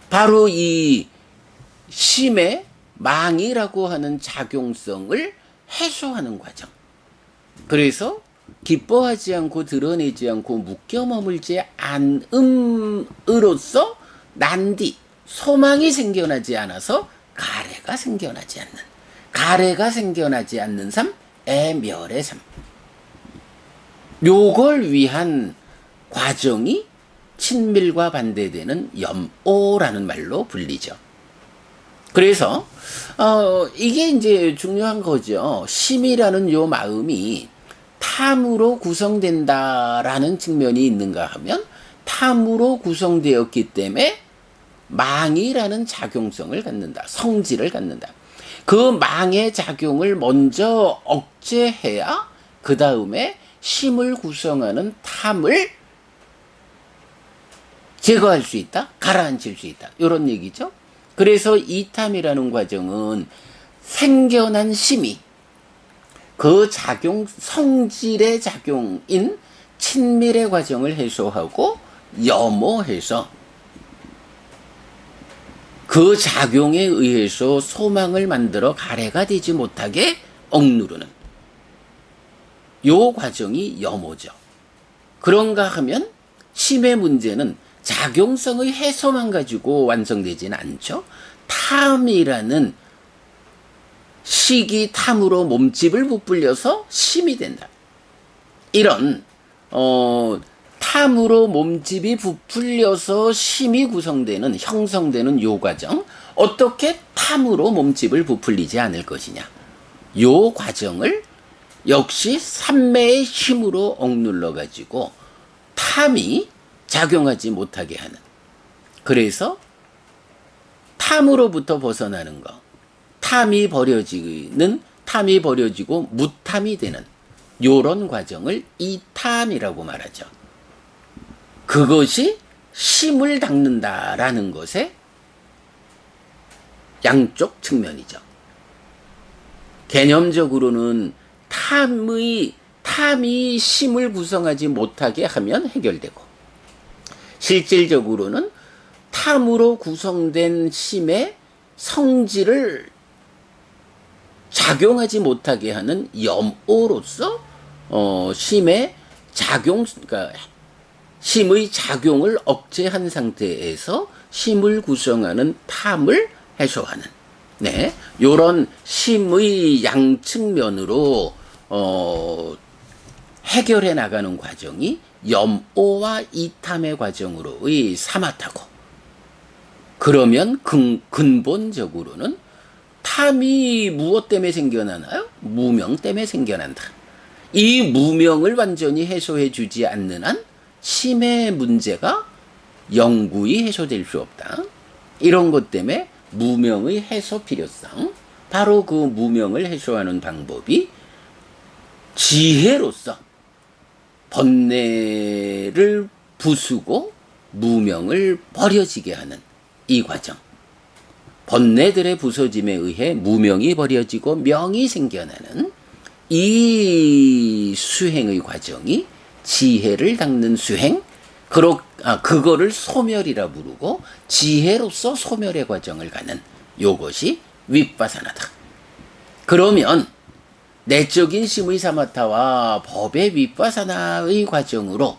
[SPEAKER 1] 바로 이 심의 망이라고 하는 작용성을 해소하는 과정. 그래서 기뻐하지 않고 드러내지 않고 묶여 머물지 않음으로써 난디, 소망이 생겨나지 않아서 가래가 생겨나지 않는, 가래가 생겨나지 않는 삶, 애멸의 삶. 요걸 위한 과정이 친밀과 반대되는 염오라는 말로 불리죠. 그래서 이게 이제 중요한 거죠. 심이라는 요 마음이 탐으로 구성된다라는 측면이 있는가 하면, 탐으로 구성되었기 때문에 망이라는 작용성을 갖는다. 성질을 갖는다. 그 망의 작용을 먼저 억제해야 그 다음에 심을 구성하는 탐을 제거할 수 있다. 가라앉힐 수 있다. 이런 얘기죠. 그래서 이 탐이라는 과정은 생겨난 심이 그 작용, 성질의 작용인 친밀의 과정을 해소하고 염오해서 그 작용에 의해서 소망을 만들어 가래가 되지 못하게 억누르는 요 과정이 염오죠. 그런가 하면 심의 문제는 작용성의 해소만 가지고 완성되지는 않죠. 탐이라는 식이 탐으로 몸집을 부풀려서 심이 된다. 이런 탐으로 몸집이 부풀려서 심이 구성되는, 형성되는 요 과정, 어떻게 탐으로 몸집을 부풀리지 않을 것이냐, 요 과정을 역시 삼매의 힘으로 억눌러 가지고 탐이 작용하지 못하게 하는, 그래서 탐으로부터 벗어나는 것, 탐이 버려지고 무탐이 되는 요런 과정을 이탐이라고 말하죠. 그것이 심을 닦는다라는 것의 양쪽 측면이죠. 개념적으로는 탐이 심을 구성하지 못하게 하면 해결되고, 실질적으로는 탐으로 구성된 심의 성질을 작용하지 못하게 하는 염오로서 심의 작용, 그러니까 심의 작용을 억제한 상태에서 심을 구성하는 탐을 해소하는, 네, 요런 심의 양측면으로 해결해 나가는 과정이 염오와 이탐의 과정으로의 사마타고, 그러면 근본적으로는 탐이 무엇 때문에 생겨나나요? 무명 때문에 생겨난다. 이 무명을 완전히 해소해 주지 않는 한 심의 문제가 영구히 해소될 수 없다. 이런 것 때문에 무명의 해소 필요성, 바로 그 무명을 해소하는 방법이 지혜로서 번뇌를 부수고 무명을 버려지게 하는 이 과정. 번뇌들의 부서짐에 의해 무명이 버려지고 명이 생겨나는 이 수행의 과정이 지혜를 닦는 수행, 그거를 소멸이라 부르고 지혜로서 소멸의 과정을 가는 요것이 윗바사나다. 그러면 내적인 심의 사마타와 법의 윗바사나의 과정으로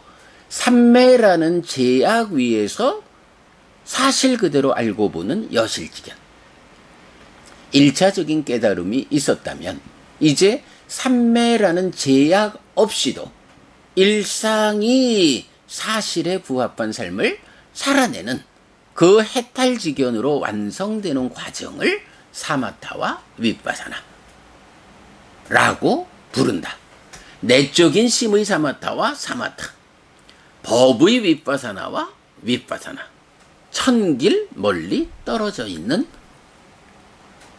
[SPEAKER 1] 삼매라는 제약 위에서 사실 그대로 알고 보는 여실지견. 1차적인 깨달음이 있었다면 이제 삼매라는 제약 없이도 일상이 사실에 부합한 삶을 살아내는 그 해탈지견으로 완성되는 과정을 사마타와 윗바사나라고 부른다. 내적인 심의 사마타와 사마타, 법의 윗바사나와 윗바사나, 천길 멀리 떨어져 있는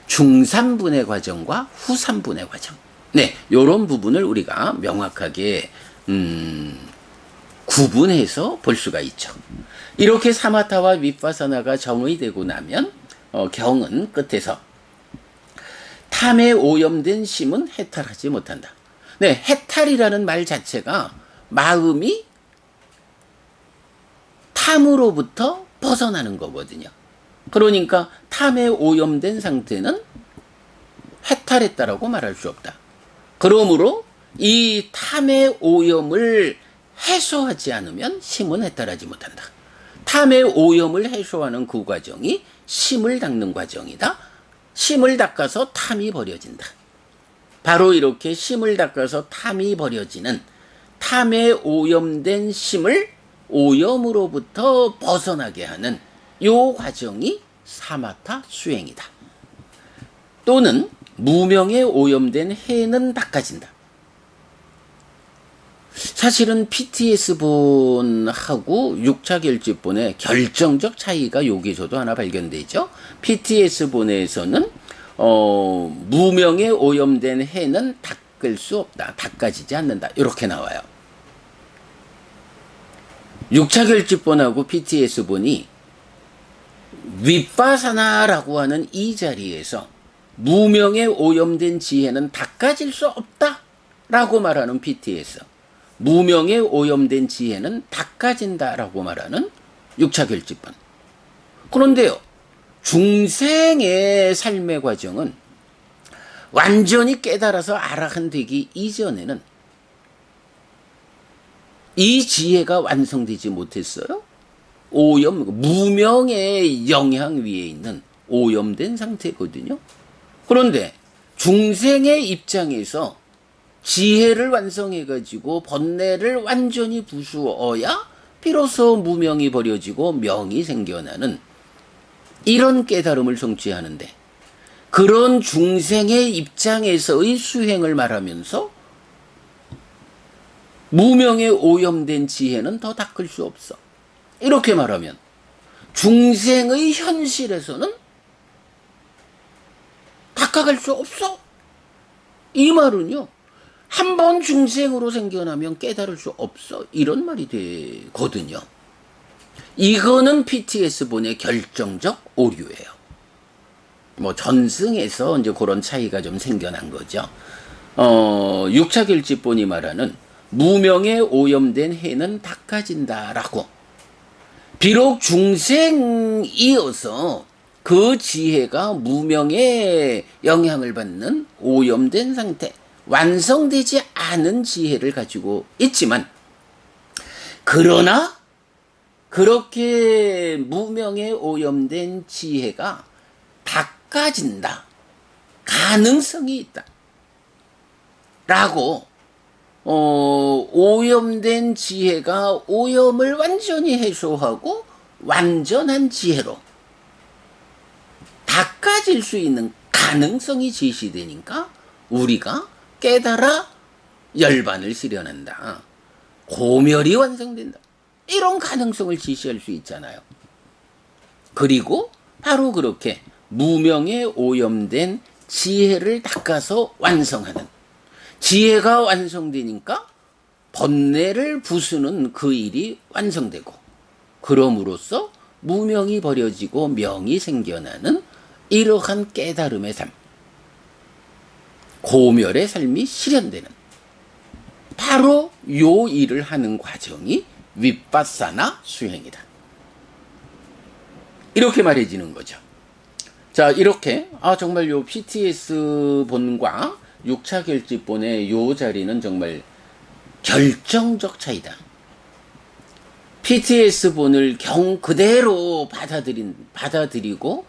[SPEAKER 1] 중삼분의 과정과 후삼분의 과정. 네, 요런 부분을 우리가 명확하게 구분해서 볼 수가 있죠. 이렇게 사마타와 윗바사나가 정의되고 나면 경은 끝에서 탐에 오염된 심은 해탈하지 못한다. 네, 해탈이라는 말 자체가 마음이 탐으로부터 벗어나는 거거든요. 그러니까 탐에 오염된 상태는 해탈했다라고 말할 수 없다. 그러므로 이 탐의 오염을 해소하지 않으면 심은 해탈하지 못한다. 탐의 오염을 해소하는 그 과정이 심을 닦는 과정이다. 심을 닦아서 탐이 버려진다. 바로 이렇게 심을 닦아서 탐이 버려지는 탐에 오염된 심을 오염으로부터 벗어나게 하는 요 과정이 사마타 수행이다. 또는 무명에 오염된 해는 닦아진다. 사실은 PTS본하고 6차 결집본의 결정적 차이가 여기서도 하나 발견되죠. PTS본에서는 무명에 오염된 해는 닦을 수 없다. 닦아지지 않는다. 이렇게 나와요. 6차 결집본하고 PTS본이 윗바사나라고 하는 이 자리에서 무명에 오염된 지혜는 닦아질 수 없다라고 말하는 PTS, 무명에 오염된 지혜는 닦아진다라고 말하는 6차 결집본. 그런데요, 중생의 삶의 과정은 완전히 깨달아서 아라한되기 이전에는 이 지혜가 완성되지 못했어요. 무명의 영향 위에 있는 오염된 상태거든요. 그런데 중생의 입장에서 지혜를 완성해가지고 번뇌를 완전히 부수어야 비로소 무명이 버려지고 명이 생겨나는 이런 깨달음을 성취하는데, 그런 중생의 입장에서의 수행을 말하면서 무명에 오염된 지혜는 더 닦을 수 없어. 이렇게 말하면 중생의 현실에서는 닦아갈 수 없어. 이 말은요, 한 번 중생으로 생겨나면 깨달을 수 없어. 이런 말이 되거든요. 이거는 PTS본의 결정적 오류예요. 뭐 전승에서 이제 그런 차이가 좀 생겨난 거죠. 6차 결집본이 말하는 무명에 오염된 해는 닦아진다라고. 비록 중생이어서 그 지혜가 무명의 영향을 받는 오염된 상태, 완성되지 않은 지혜를 가지고 있지만, 그러나 그렇게 무명에 오염된 지혜가 닦아진다, 가능성이 있다 라고 오염된 지혜가 오염을 완전히 해소하고 완전한 지혜로 닦아질 수 있는 가능성이 제시되니까 우리가 깨달아 열반을 실현한다. 고멸이 완성된다. 이런 가능성을 제시할 수 있잖아요. 그리고 바로 그렇게 무명에 오염된 지혜를 닦아서 완성하는, 지혜가 완성되니까 번뇌를 부수는 그 일이 완성되고, 그럼으로써 무명이 버려지고 명이 생겨나는 이러한 깨달음의 삶, 고멸의 삶이 실현되는 바로 요 일을 하는 과정이 윗바사나 수행이다. 이렇게 말해지는 거죠. 자, 이렇게 정말 요 PTS 본과 6차 결집본의 요 자리는 정말 결정적 차이다. PTS 본을 경 그대로 받아들이고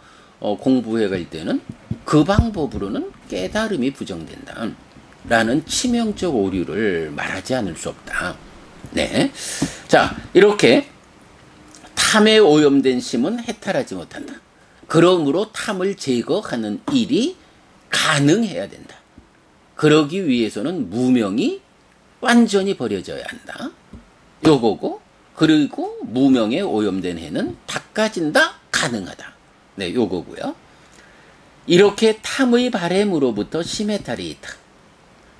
[SPEAKER 1] 공부해 갈 때는 그 방법으로는 깨달음이 부정된다. 라는 치명적 오류를 말하지 않을 수 없다. 네. 자, 이렇게 탐에 오염된 심은 해탈하지 못한다. 그러므로 탐을 제거하는 일이 가능해야 된다. 그러기 위해서는 무명이 완전히 버려져야 한다. 요거고, 그리고 무명에 오염된 해는 닦아진다, 가능하다. 네, 요거고요. 이렇게 탐의 바램으로부터 심해탈이 있다.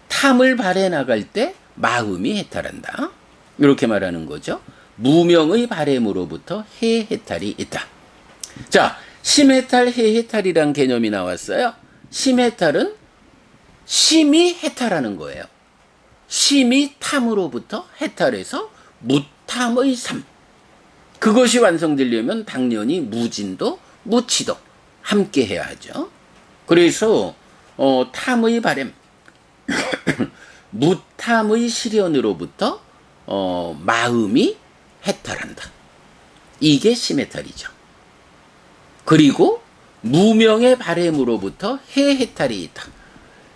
[SPEAKER 1] 탐을 바래 나갈 때 마음이 해탈한다. 이렇게 말하는 거죠. 무명의 바램으로부터 해해탈이 있다. 자, 심해탈, 해해탈이란 개념이 나왔어요. 심해탈은 심이 해탈하는 거예요. 심이 탐으로부터 해탈해서 무탐의 삶. 그것이 완성되려면 당연히 무진도, 무치도 함께 해야 하죠. 그래서 탐의 바램, 무탐의 실현으로부터 마음이 해탈한다. 이게 심해탈이죠. 그리고 무명의 바램으로부터 해해탈이 있다.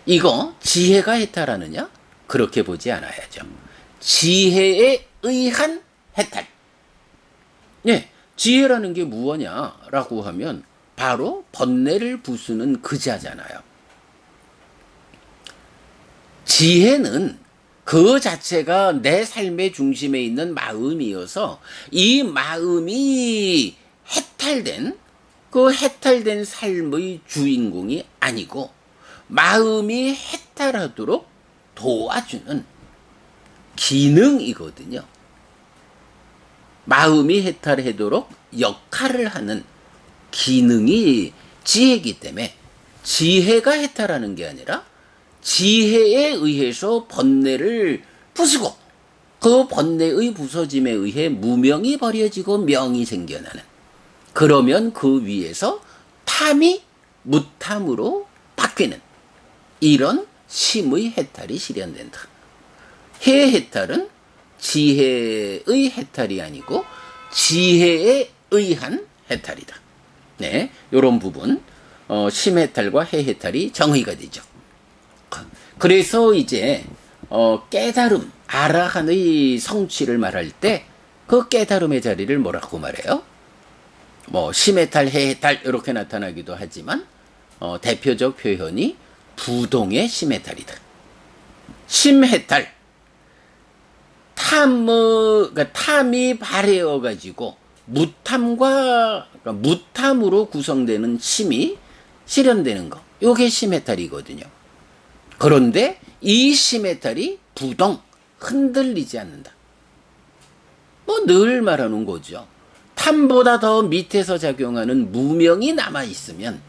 [SPEAKER 1] 이거 지혜가 해탈하느냐? 그렇게 보지 않아야죠. 지혜에 의한 해탈. 예, 지혜라는 게 무엇냐라고 하면 바로 번뇌를 부수는 그 자잖아요. 지혜는 그 자체가 내 삶의 중심에 있는 마음이어서 이 마음이 해탈된, 그 해탈된 삶의 주인공이 아니고 마음이 해탈하도록 도와주는 기능이거든요. 마음이 해탈하도록 역할을 하는 기능이 지혜이기 때문에 지혜가 해탈하는 게 아니라 지혜에 의해서 번뇌를 부수고 그 번뇌의 부서짐에 의해 무명이 버려지고 명이 생겨나는, 그러면 그 위에서 탐이 무탐으로 바뀌는 이런 심의 해탈이 실현된다. 해해탈은 지혜의 해탈이 아니고 지혜에 의한 해탈이다. 네, 이런 부분 심해탈과 해해탈이 정의가 되죠. 그래서 이제 깨달음, 아라한의 성취를 말할 때 그 깨달음의 자리를 뭐라고 말해요? 뭐 심해탈, 해해탈 이렇게 나타나기도 하지만 대표적 표현이 부동의 심해탈이다. 심해탈, 그러니까 탐이 발해어 가지고 그러니까 무탐으로 구성되는 심이 실현되는 거. 요게 심해탈이거든요. 그런데 이 심해탈이 부동, 흔들리지 않는다. 뭐 늘 말하는 거죠. 탐보다 더 밑에서 작용하는 무명이 남아있으면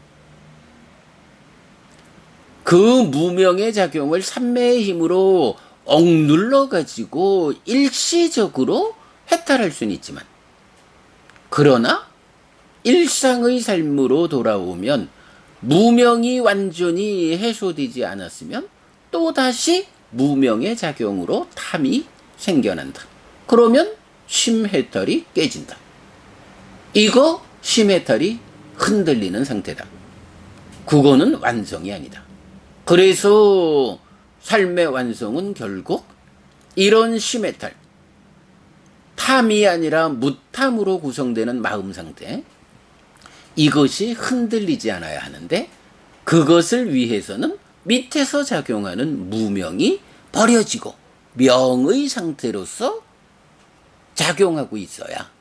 [SPEAKER 1] 그 무명의 작용을 삼매의 힘으로 억눌러 가지고 일시적으로 해탈할 수는 있지만, 그러나 일상의 삶으로 돌아오면 무명이 완전히 해소되지 않았으면 또다시 무명의 작용으로 탐이 생겨난다. 그러면 심해탈이 깨진다. 이거 심해탈이 흔들리는 상태다. 그거는 완성이 아니다. 그래서 삶의 완성은 결국 이런 심해탈, 탐이 아니라 무탐으로 구성되는 마음 상태, 이것이 흔들리지 않아야 하는데 그것을 위해서는 밑에서 작용하는 무명이 버려지고 명의 상태로서 작용하고 있어야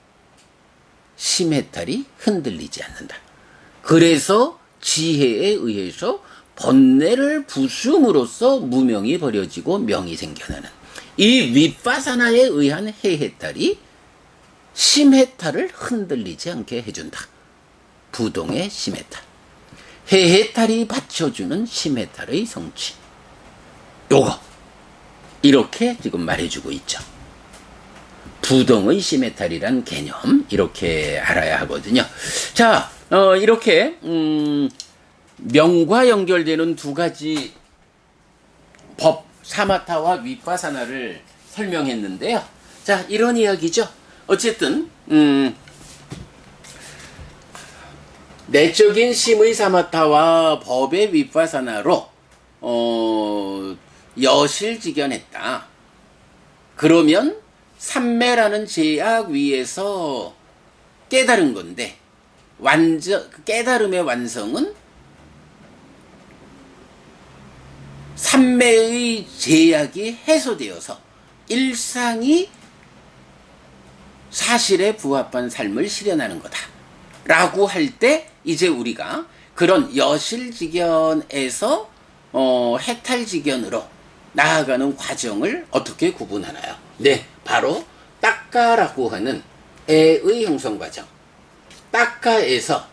[SPEAKER 1] 심해탈이 흔들리지 않는다. 그래서 지혜에 의해서 번뇌를 부숨으로써 무명이 버려지고 명이 생겨나는 이 윗바사나에 의한 해해탈이 심해탈을 흔들리지 않게 해준다. 부동의 심해탈. 해해탈이 받쳐주는 심해탈의 성취. 요거 이렇게 지금 말해주고 있죠. 부동의 심해탈이란 개념 이렇게 알아야 하거든요. 자, 이렇게 명과 연결되는 두 가지 법 사마타와 윗바사나를 설명했는데요. 자, 이런 이야기죠. 어쨌든 내적인 심의 사마타와 법의 윗바사나로 여실직연했다. 그러면 삼매라는 제약 위에서 깨달은 건데 깨달음의 완성은 삼매의 제약이 해소되어서 일상이 사실에 부합한 삶을 실현하는 거다 라고 할 때 이제 우리가 그런 여실직연에서 해탈직연으로 나아가는 과정을 어떻게 구분하나요? 네, 바로 딱가라고 하는 애의 형성 과정. 딱가에서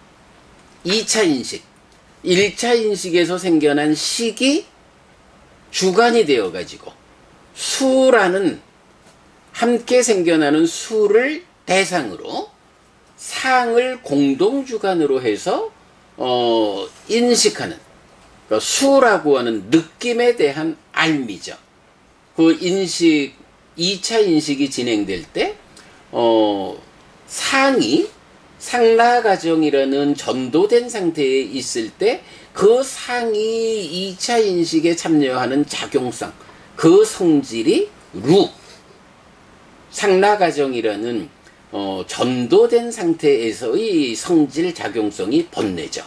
[SPEAKER 1] 2차 인식, 1차 인식에서 생겨난 식이 주관이 되어가지고 수라는 함께 생겨나는 수를 대상으로 상을 공동주관으로 해서 인식하는 그러니까 수라고 하는 느낌에 대한 알미죠. 그 인식 2차 인식이 진행될 때 상이 상라가정이라는 전도된 상태에 있을 때 그 상이 2차 인식에 참여하는 작용성 그 성질이 루 상라가정이라는 전도된 상태에서의 성질 작용성이 번뇌죠.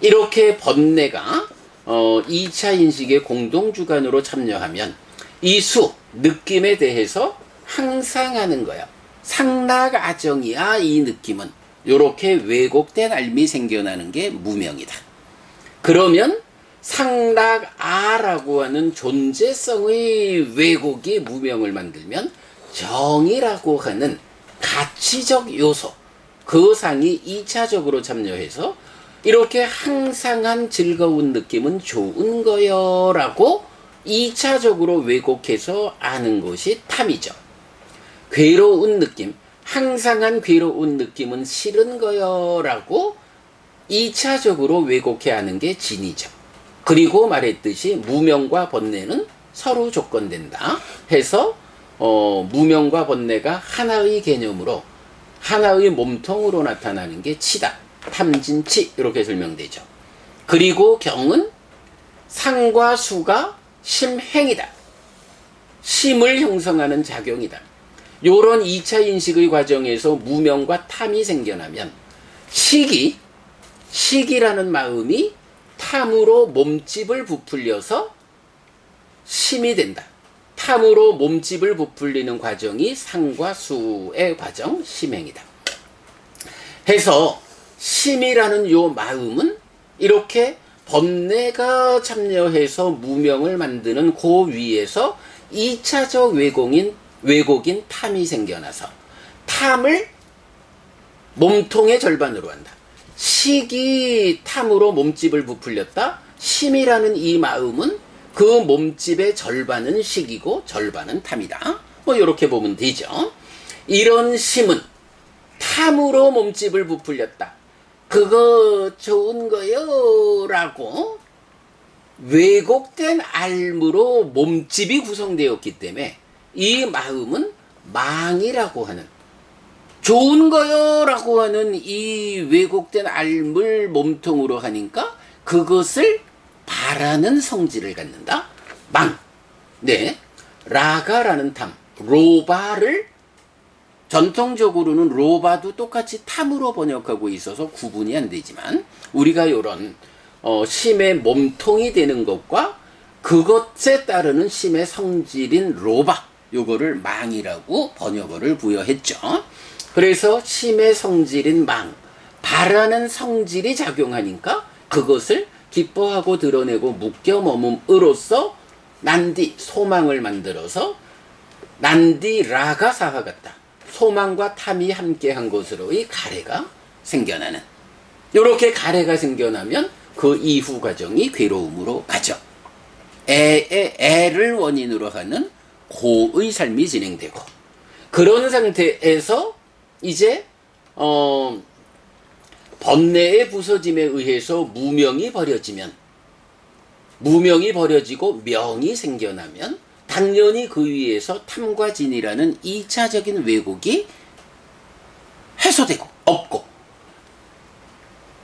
[SPEAKER 1] 이렇게 번뇌가 2차 인식의 공동주관으로 참여하면 이 수, 느낌에 대해서 항상 하는 거야. 상락아정이야 이 느낌은. 요렇게 왜곡된 알미 생겨나는 게 무명이다. 그러면 상락아라고 하는 존재성의 왜곡이 무명을 만들면 정이라고 하는 가치적 요소, 그 상이 2차적으로 참여해서 이렇게 항상한 즐거운 느낌은 좋은 거요 라고 2차적으로 왜곡해서 아는 것이 탐이죠. 괴로운 느낌, 항상한 괴로운 느낌은 싫은 거요 라고 2차적으로 왜곡해 아는 게 진이죠. 그리고 말했듯이 무명과 번뇌는 서로 조건된다 해서 무명과 번뇌가 하나의 개념으로 하나의 몸통으로 나타나는 게 치다. 탐진치 이렇게 설명되죠. 그리고 경은 상과 수가 심행이다. 심을 형성하는 작용이다. 요런 2차 인식의 과정에서 무명과 탐이 생겨나면 식이라는 마음이 탐으로 몸집을 부풀려서 심이 된다. 탐으로 몸집을 부풀리는 과정이 상과 수의 과정, 심행이다. 해서 심이라는 요 마음은 이렇게 번뇌가 참여해서 무명을 만드는 그 위에서 2차적 왜곡인 탐이 생겨나서 탐을 몸통의 절반으로 한다. 식이 탐으로 몸집을 부풀렸다. 심이라는 이 마음은 그 몸집의 절반은 식이고 절반은 탐이다. 뭐 이렇게 보면 되죠. 이런 심은 탐으로 몸집을 부풀렸다. 그거 좋은 거요 라고 왜곡된 알무로 몸집이 구성되었기 때문에 이 마음은 망이라고 하는 좋은 거요 라고 하는 이 왜곡된 알물 몸통으로 하니까 그것을 바라는 성질을 갖는다. 망. 네. 라가라는 탐. 로바를 전통적으로는 로바도 똑같이 탐으로 번역하고 있어서 구분이 안 되지만 우리가 요런 심의 몸통이 되는 것과 그것에 따르는 심의 성질인 로바 요거를 망이라고 번역어를 부여했죠. 그래서 심의 성질인 망, 바라는 성질이 작용하니까 그것을 기뻐하고 드러내고 묶여 머금으로써 난디, 소망을 만들어서 난디라가 사화 같다. 소망과 탐이 함께한 것으로의 가래가 생겨나는. 이렇게 가래가 생겨나면 그 이후 과정이 괴로움으로 가죠. 애를 원인으로 하는 고의 삶이 진행되고, 그런 상태에서 이제 번뇌의 부서짐에 의해서 무명이 버려지고 명이 생겨나면 당연히 그 위에서 탐과 진이라는 2차적인 왜곡이 해소되고 없고,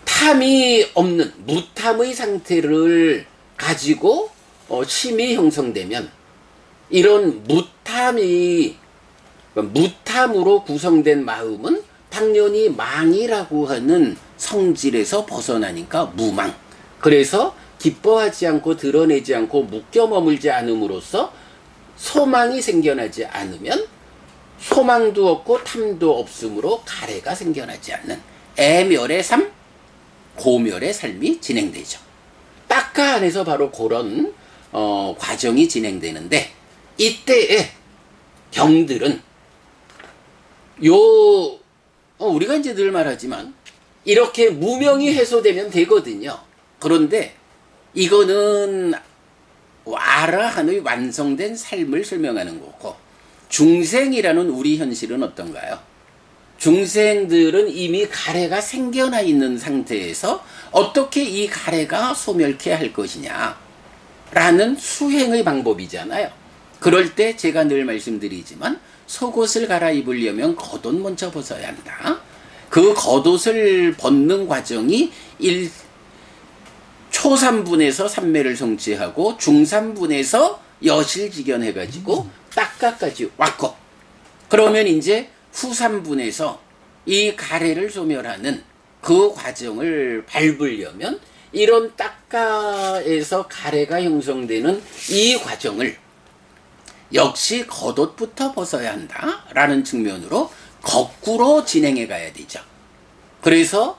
[SPEAKER 1] 탐이 없는 무탐의 상태를 가지고 심이 형성되면 이런 무탐으로 구성된 마음은 당연히 망이라고 하는 성질에서 벗어나니까 무망. 그래서 기뻐하지 않고 드러내지 않고 묶여 머물지 않음으로써 소망이 생겨나지 않으면 소망도 없고 탐도 없으므로 가래가 생겨나지 않는 애멸의 삶, 고멸의 삶이 진행되죠. 딱가 안에서 바로 그런 과정이 진행되는데, 이때의 경들은 우리가 이제 늘 말하지만 이렇게 무명이 해소되면 되거든요. 그런데 이거는 와라한의 완성된 삶을 설명하는 거고, 중생이라는 우리 현실은 어떤가요? 중생들은 이미 가래가 생겨나 있는 상태에서 어떻게 이 가래가 소멸케 할 것이냐 라는 수행의 방법이잖아요. 그럴 때 제가 늘 말씀드리지만 속옷을 갈아입으려면 겉옷 먼저 벗어야 한다. 그 겉옷을 벗는 과정이 초삼분에서 삼매를 성취하고 중삼분에서 여실직연해가지고 딱가까지 왔고, 그러면 이제 후삼분에서 이 가래를 소멸하는 그 과정을 밟으려면 이런 딱가에서 가래가 형성되는 이 과정을 역시 겉옷부터 벗어야 한다라는 측면으로 거꾸로 진행해 가야 되죠. 그래서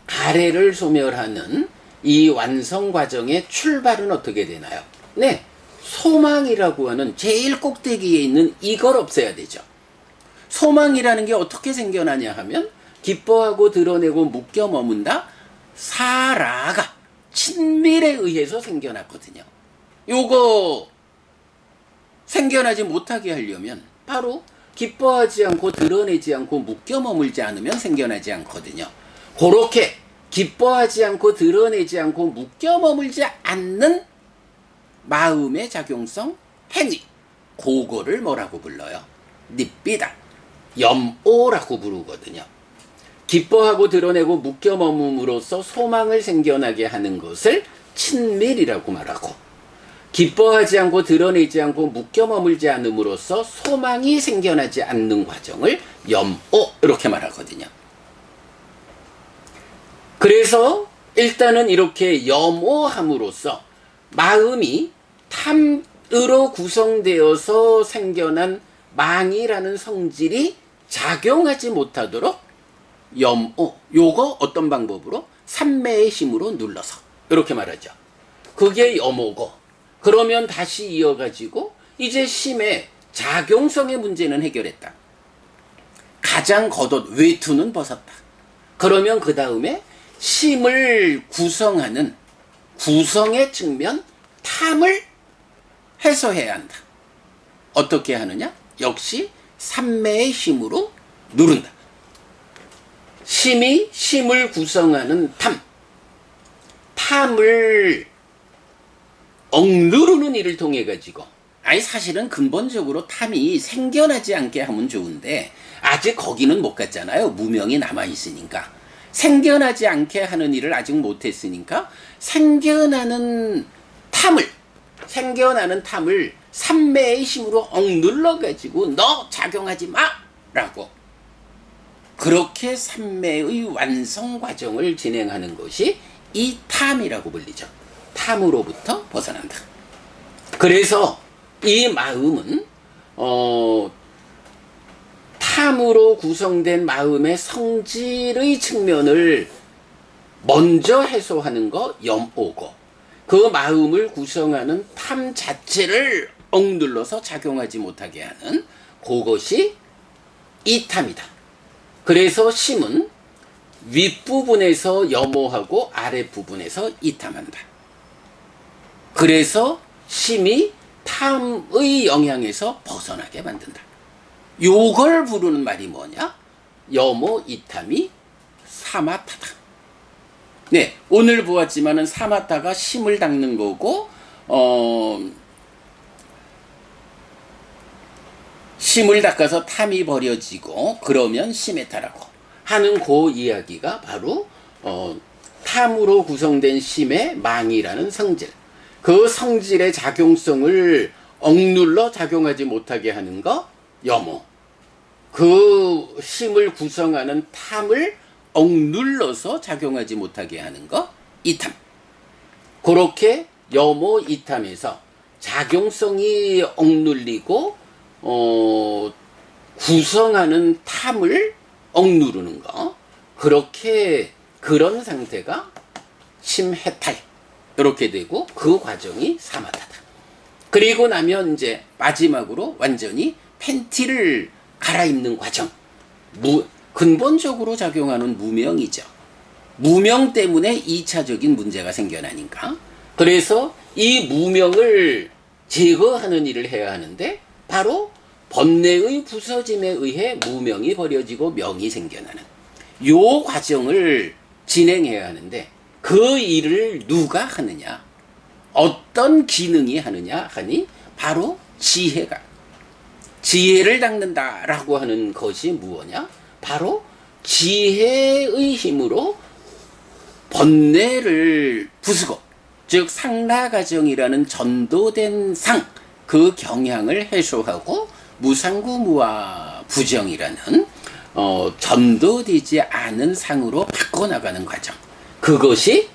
[SPEAKER 1] 가래를 소멸하는 이 완성 과정의 출발은 어떻게 되나요? 네, 소망이라고 하는 제일 꼭대기에 있는 이걸 없애야 되죠. 소망이라는 게 어떻게 생겨나냐 하면 기뻐하고 드러내고 묶여 머문다 사라가 친밀에 의해서 생겨났거든요. 요거 생겨나지 못하게 하려면 바로 기뻐하지 않고 드러내지 않고 묶여 머물지 않으면 생겨나지 않거든요. 그렇게 기뻐하지 않고 드러내지 않고 묶여 머물지 않는 마음의 작용성 행위, 그거를 뭐라고 불러요? 닙비다, 염오라고 부르거든요. 기뻐하고 드러내고 묶여 머물므로써 소망을 생겨나게 하는 것을 친밀이라고 말하고, 기뻐하지 않고 드러내지 않고 묶여 머물지 않음으로써 소망이 생겨나지 않는 과정을 염오 이렇게 말하거든요. 그래서 일단은 이렇게 염오함으로써 마음이 탐으로 구성되어서 생겨난 망이라는 성질이 작용하지 못하도록 염오, 요거 어떤 방법으로? 삼매의 힘으로 눌러서 이렇게 말하죠. 그게 염오고, 그러면 다시 이어가지고 이제 심의 작용성의 문제는 해결했다. 가장 겉옷 외투는 벗었다. 그러면 그 다음에 심을 구성하는 구성의 측면 탐을 해소해야 한다. 어떻게 하느냐? 역시 삼매의 힘으로 누른다. 심이 심을 구성하는 탐을 억누르는 일을 통해 가지고, 사실은 근본적으로 탐이 생겨나지 않게 하면 좋은데 아직 거기는 못 갔잖아요. 무명이 남아있으니까. 생겨나지 않게 하는 일을 아직 못했으니까 생겨나는 탐을 삼매의 힘으로 억눌러가지고 너 작용하지 마라고 그렇게 삼매의 완성 과정을 진행하는 것이 이 탐이라고 불리죠. 탐으로부터 벗어난다. 그래서 이 마음은 탐으로 구성된 마음의 성질의 측면을 먼저 해소하는 거 염오고 그 마음을 구성하는 탐 자체를 억눌러서 작용하지 못하게 하는 그것이 이탐이다. 그래서 심은 윗부분에서 염오하고 아랫부분에서 이탐한다. 그래서 심이 탐의 영향에서 벗어나게 만든다. 요걸 부르는 말이 뭐냐? 염오 이탐이 사마타다. 네, 오늘 보았지만은 사마타가 심을 닦는 거고, 심을 닦아서 탐이 버려지고, 그러면 심에타라고 하는 그 이야기가 바로, 탐으로 구성된 심의 망이라는 성질. 그 성질의 작용성을 억눌러 작용하지 못하게 하는 거, 염오. 그 심을 구성하는 탐을 억눌러서 작용하지 못하게 하는 거 이탐. 그렇게 염오 이탐에서 작용성이 억눌리고 구성하는 탐을 억누르는 거 그렇게 그런 상태가 심해탈 이렇게 되고 그 과정이 사마타다. 그리고 나면 이제 마지막으로 완전히 팬티를 갈아입는 과정. 근본적으로 작용하는 무명이죠. 무명 때문에 2차적인 문제가 생겨나니까. 그래서 이 무명을 제거하는 일을 해야 하는데 바로 번뇌의 부서짐에 의해 무명이 버려지고 명이 생겨나는 요 과정을 진행해야 하는데 그 일을 누가 하느냐? 어떤 기능이 하느냐 하니 바로 지혜를 닦는다라고 하는 것이 무엇이냐? 바로 지혜의 힘으로 번뇌를 부수고 즉 상라가정이라는 전도된 상 그 경향을 해소하고 무상구무와 부정이라는 전도되지 않은 상으로 바꿔나가는 과정. 그것이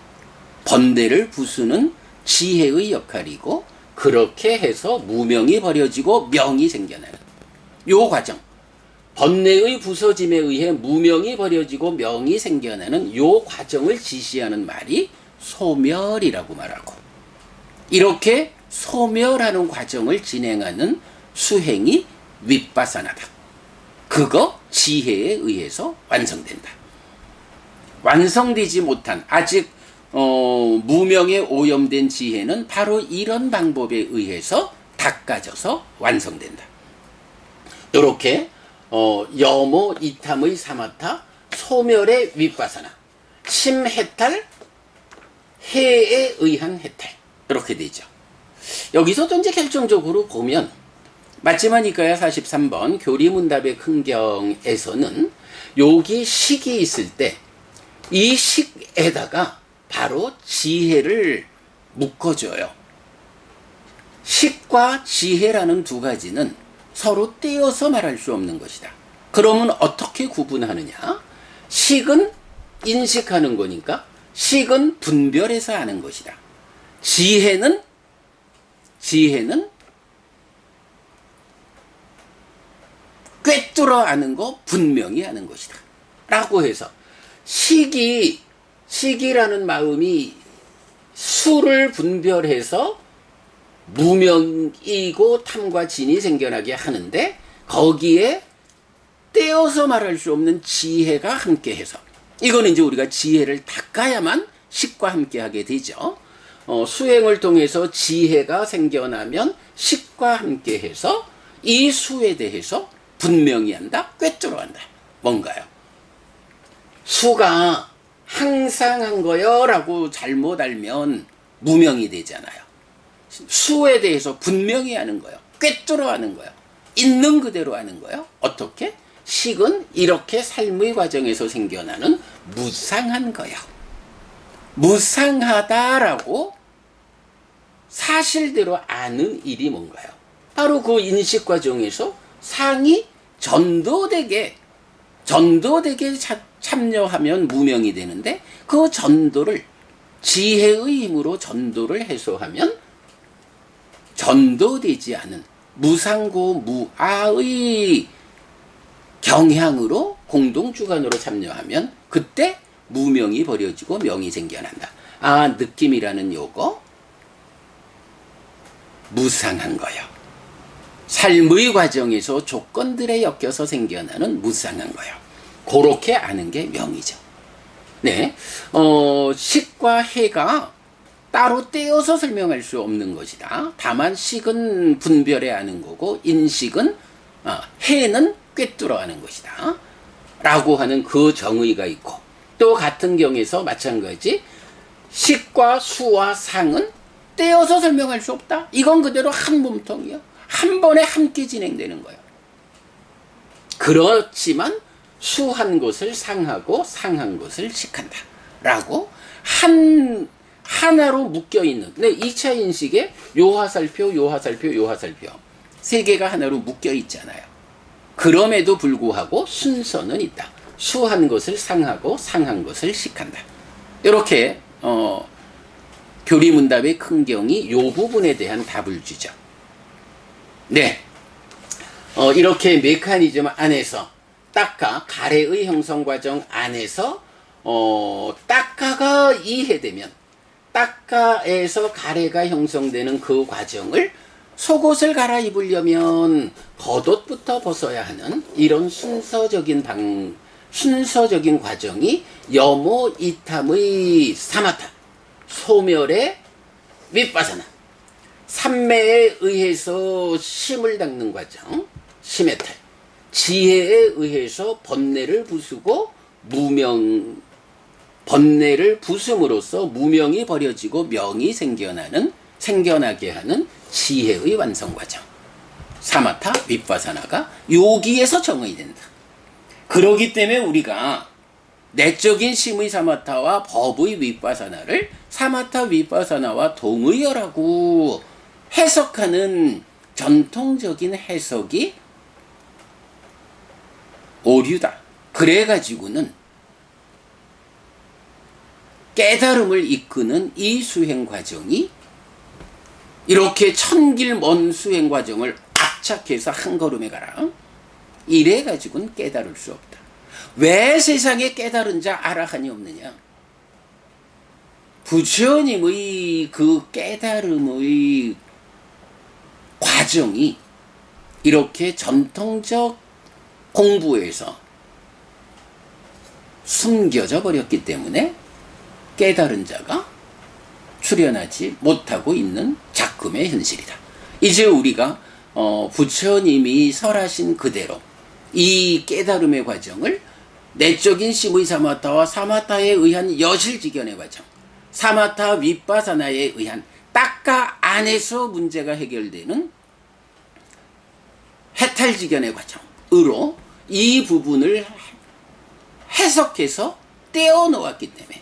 [SPEAKER 1] 번뇌를 부수는 지혜의 역할이고 그렇게 해서 무명이 버려지고 명이 생겨나는 요 과정. 번뇌의 부서짐에 의해 무명이 버려지고 명이 생겨나는 요 과정을 지시하는 말이 소멸이라고 말하고 이렇게 소멸하는 과정을 진행하는 수행이 윗바사나다. 그거 지혜에 의해서 완성된다. 완성되지 못한 아직 무명에 오염된 지혜는 바로 이런 방법에 의해서 닦아져서 완성된다. 이렇게 염오 이탐의 사마타 소멸의 윗바사나 심해탈 해에 의한 해탈 이렇게 되죠. 여기서도 이제 결정적으로 보면 맞지마니까야 43번 교리문답의 흥경에서는 여기 식이 있을 때 이 식에다가 바로 지혜를 묶어줘요. 식과 지혜라는 두 가지는 서로 떼어서 말할 수 없는 것이다. 그러면 어떻게 구분하느냐? 식은 인식하는 거니까 식은 분별해서 아는 것이다. 지혜는 꿰뚫어 아는 거 분명히 아는 것이다. 라고 해서 식이라는 마음이 수를 분별해서 무명이고 탐과 진이 생겨나게 하는데 거기에 떼어서 말할 수 없는 지혜가 함께해서 이거는 이제 우리가 지혜를 닦아야만 식과 함께하게 되죠. 수행을 통해서 지혜가 생겨나면 식과 함께해서 이 수에 대해서 분명히 한다, 꿰뚫어 한다. 뭔가요? 수가 항상 한 거요 라고 잘못 알면 무명이 되잖아요. 수에 대해서 분명히 하는 거예요. 꿰뚫어 하는 거예요. 있는 그대로 하는 거예요. 어떻게? 식은 이렇게 삶의 과정에서 생겨나는 무상한 거예요. 무상하다라고 사실대로 아는 일이 뭔가요? 바로 그 인식 과정에서 상이 전도되게 참여하면 무명이 되는데, 그 전도를 지혜의 힘으로 전도를 해소하면 전도되지 않은 무상고 무아의 경향으로 공동주관으로 참여하면 그때 무명이 버려지고 명이 생겨난다. 아, 느낌이라는 요거 무상한 거요. 삶의 과정에서 조건들에 엮여서 생겨나는 무상한 거요. 그렇게 아는 게 명이죠. 네, 식과 해가 따로 떼어서 설명할 수 없는 것이다. 다만 식은 분별해 아는 거고, 인식은 해는 꿰뚫어 아는 것이다. 라고 하는 그 정의가 있고, 또 같은 경에서 마찬가지 식과 수와 상은 떼어서 설명할 수 없다. 이건 그대로 한 몸통이요. 한 번에 함께 진행되는 거예요. 그렇지만 수한 것을 상하고 상한 것을 식한다. 라고 하나로 묶여있는, 근데 2차 인식에 요화살표, 요화살표, 요화살표 세 개가 하나로 묶여있잖아요. 그럼에도 불구하고 순서는 있다. 수한 것을 상하고 상한 것을 식한다. 이렇게 교리문답의 큰 경이 요 부분에 대한 답을 주죠. 네, 이렇게 메커니즘 안에서 딱가, 가래의 형성 과정 안에서 딱가가 이해되면, 딱가에서 가래가 형성되는 그 과정을 속옷을 갈아입으려면 겉옷부터 벗어야 하는 이런 순서적인 과정이 여모 이탐의 사마타, 소멸의 윗바사나, 삼매에 의해서 심을 닦는 과정, 심해탈, 지혜에 의해서 번뇌를 부수고 번뇌를 부숨으로써 무명이 버려지고 명이 생겨나게 하는 지혜의 완성 과정, 사마타 윗바사나가 여기에서 정의된다. 그러기 때문에 우리가 내적인 심의 사마타와 법의 윗바사나를 사마타 윗바사나와 동의어라고 해석하는 전통적인 해석이 오류다. 그래가지고는 깨달음을 이끄는 이 수행 과정이 이렇게 천길 먼 수행 과정을 압착해서 한 걸음에 가라. 이래가지고는 깨달을 수 없다. 왜 세상에 깨달은 자 아라한이 없느냐? 부처님의 그 깨달음의 과정이 이렇게 전통적 공부에서 숨겨져 버렸기 때문에 깨달은 자가 출현하지 못하고 있는 작금의 현실이다. 이제 우리가 부처님이 설하신 그대로 이 깨달음의 과정을 내적인 심의 사마타와 사마타에 의한 여실지견의 과정, 사마타 윗바사나에 의한 딱가 안에서 문제가 해결되는 해탈지견의 과정으로 이 부분을 해석해서 떼어 놓았기 때문에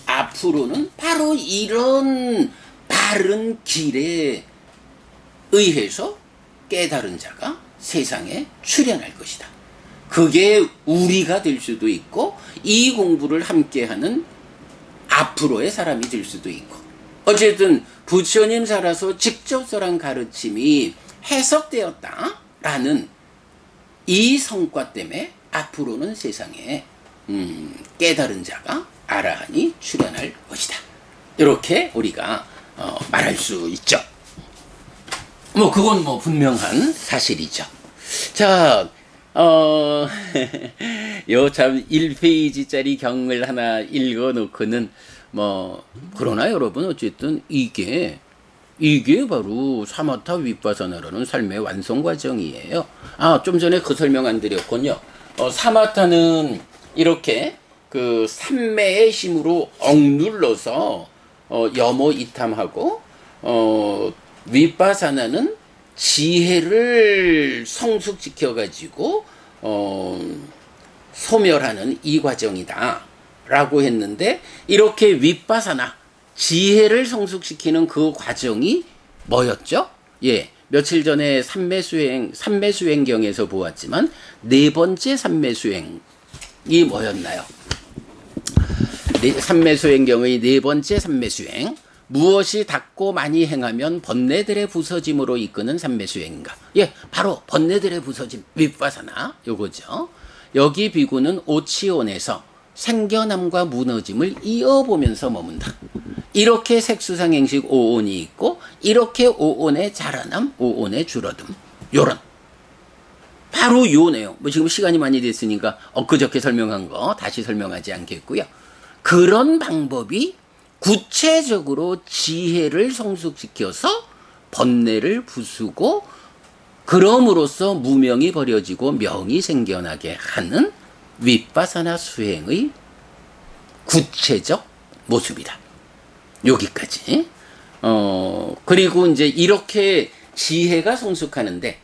[SPEAKER 1] 앞으로는 바로 이런 바른 길에 의해서 깨달은 자가 세상에 출현할 것이다. 그게 우리가 될 수도 있고 이 공부를 함께하는 앞으로의 사람이 될 수도 있고, 어쨌든 부처님 살아서 직접 설한 가르침이 해석되었다라는 이 성과 때문에 앞으로는 세상에 깨달은 자가 아라한이 출현할 것이다. 이렇게 우리가 말할 수 있죠. 그건 분명한 사실이죠. 자, 요 참 1페이지짜리 경을 하나 읽어놓고는 그러나 여러분 어쨌든 이게 바로 사마타 윗바사나라는 삶의 완성 과정이에요. 좀 전에 그 설명 안 드렸군요. 사마타는 이렇게 그 삼매의 힘으로 억눌러서 여모 이탐하고, 윗바사나는 지혜를 성숙시켜 가지고 소멸하는 이 과정이다 라고 했는데, 이렇게 윗바사나 지혜를 성숙시키는 그 과정이 뭐였죠? 예, 며칠 전에 삼매수행경에서 보았지만 네 번째 삼매수행이 뭐였나요? 삼매수행경의 네 번째 삼매수행. 무엇이 닿고 많이 행하면 번뇌들의 부서짐으로 이끄는 삼매수행인가? 예, 바로 번뇌들의 부서짐, 윗바사나 요거죠. 여기 비구는 오치온에서 생겨남과 무너짐을 이어보면서 머문다. 이렇게 색수상행식 오온이 있고 이렇게 오온의 자라남, 오온의 줄어듦, 요런 바로 요네요. 뭐 지금 시간이 많이 됐으니까 엊그저께 설명한 거 다시 설명하지 않겠고요. 그런 방법이 구체적으로 지혜를 성숙시켜서 번뇌를 부수고 그럼으로써 무명이 버려지고 명이 생겨나게 하는 윗바사나 수행의 구체적 모습이다. 여기까지. 그리고 이제 이렇게 지혜가 성숙하는데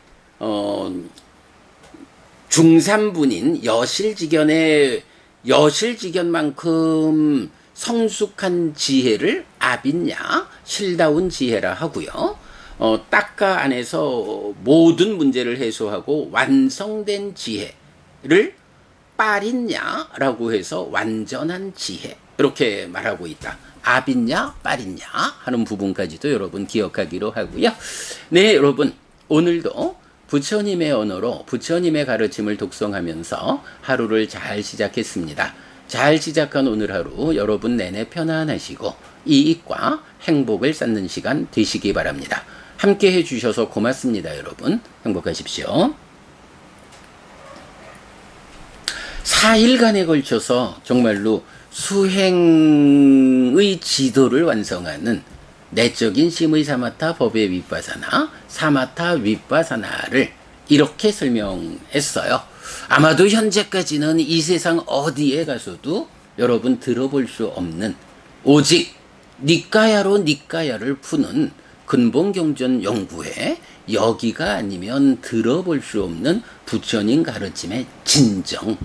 [SPEAKER 1] 중산분인 여실지견만큼 성숙한 지혜를 아빈야, 실다운 지혜라 하고요. 딱가 안에서 모든 문제를 해소하고 완성된 지혜를 빠린야라고 해서 완전한 지혜 이렇게 말하고 있다. 아빈야, 빠린야 하는 부분까지도 여러분 기억하기로 하고요. 네, 여러분 오늘도 부처님의 언어로 부처님의 가르침을 독송하면서 하루를 잘 시작했습니다. 잘 시작한 오늘 하루 여러분 내내 편안하시고 이익과 행복을 쌓는 시간 되시기 바랍니다. 함께 해주셔서 고맙습니다. 여러분 행복하십시오. 4일간에 걸쳐서 정말로 수행의 지도를 완성하는 내적인 심의 사마타 법의 윗바사나 사마타 윗바사나를 이렇게 설명했어요. 아마도 현재까지는 이 세상 어디에 가서도 여러분 들어볼 수 없는 오직 니까야로 니까야를 푸는 근본경전 연구회 여기가 아니면 들어볼 수 없는 부처님 가르침의 진정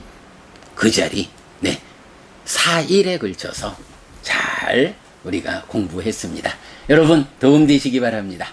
[SPEAKER 1] 그 자리 4일에 걸쳐서 잘 우리가 공부했습니다. 여러분 도움되시기 바랍니다.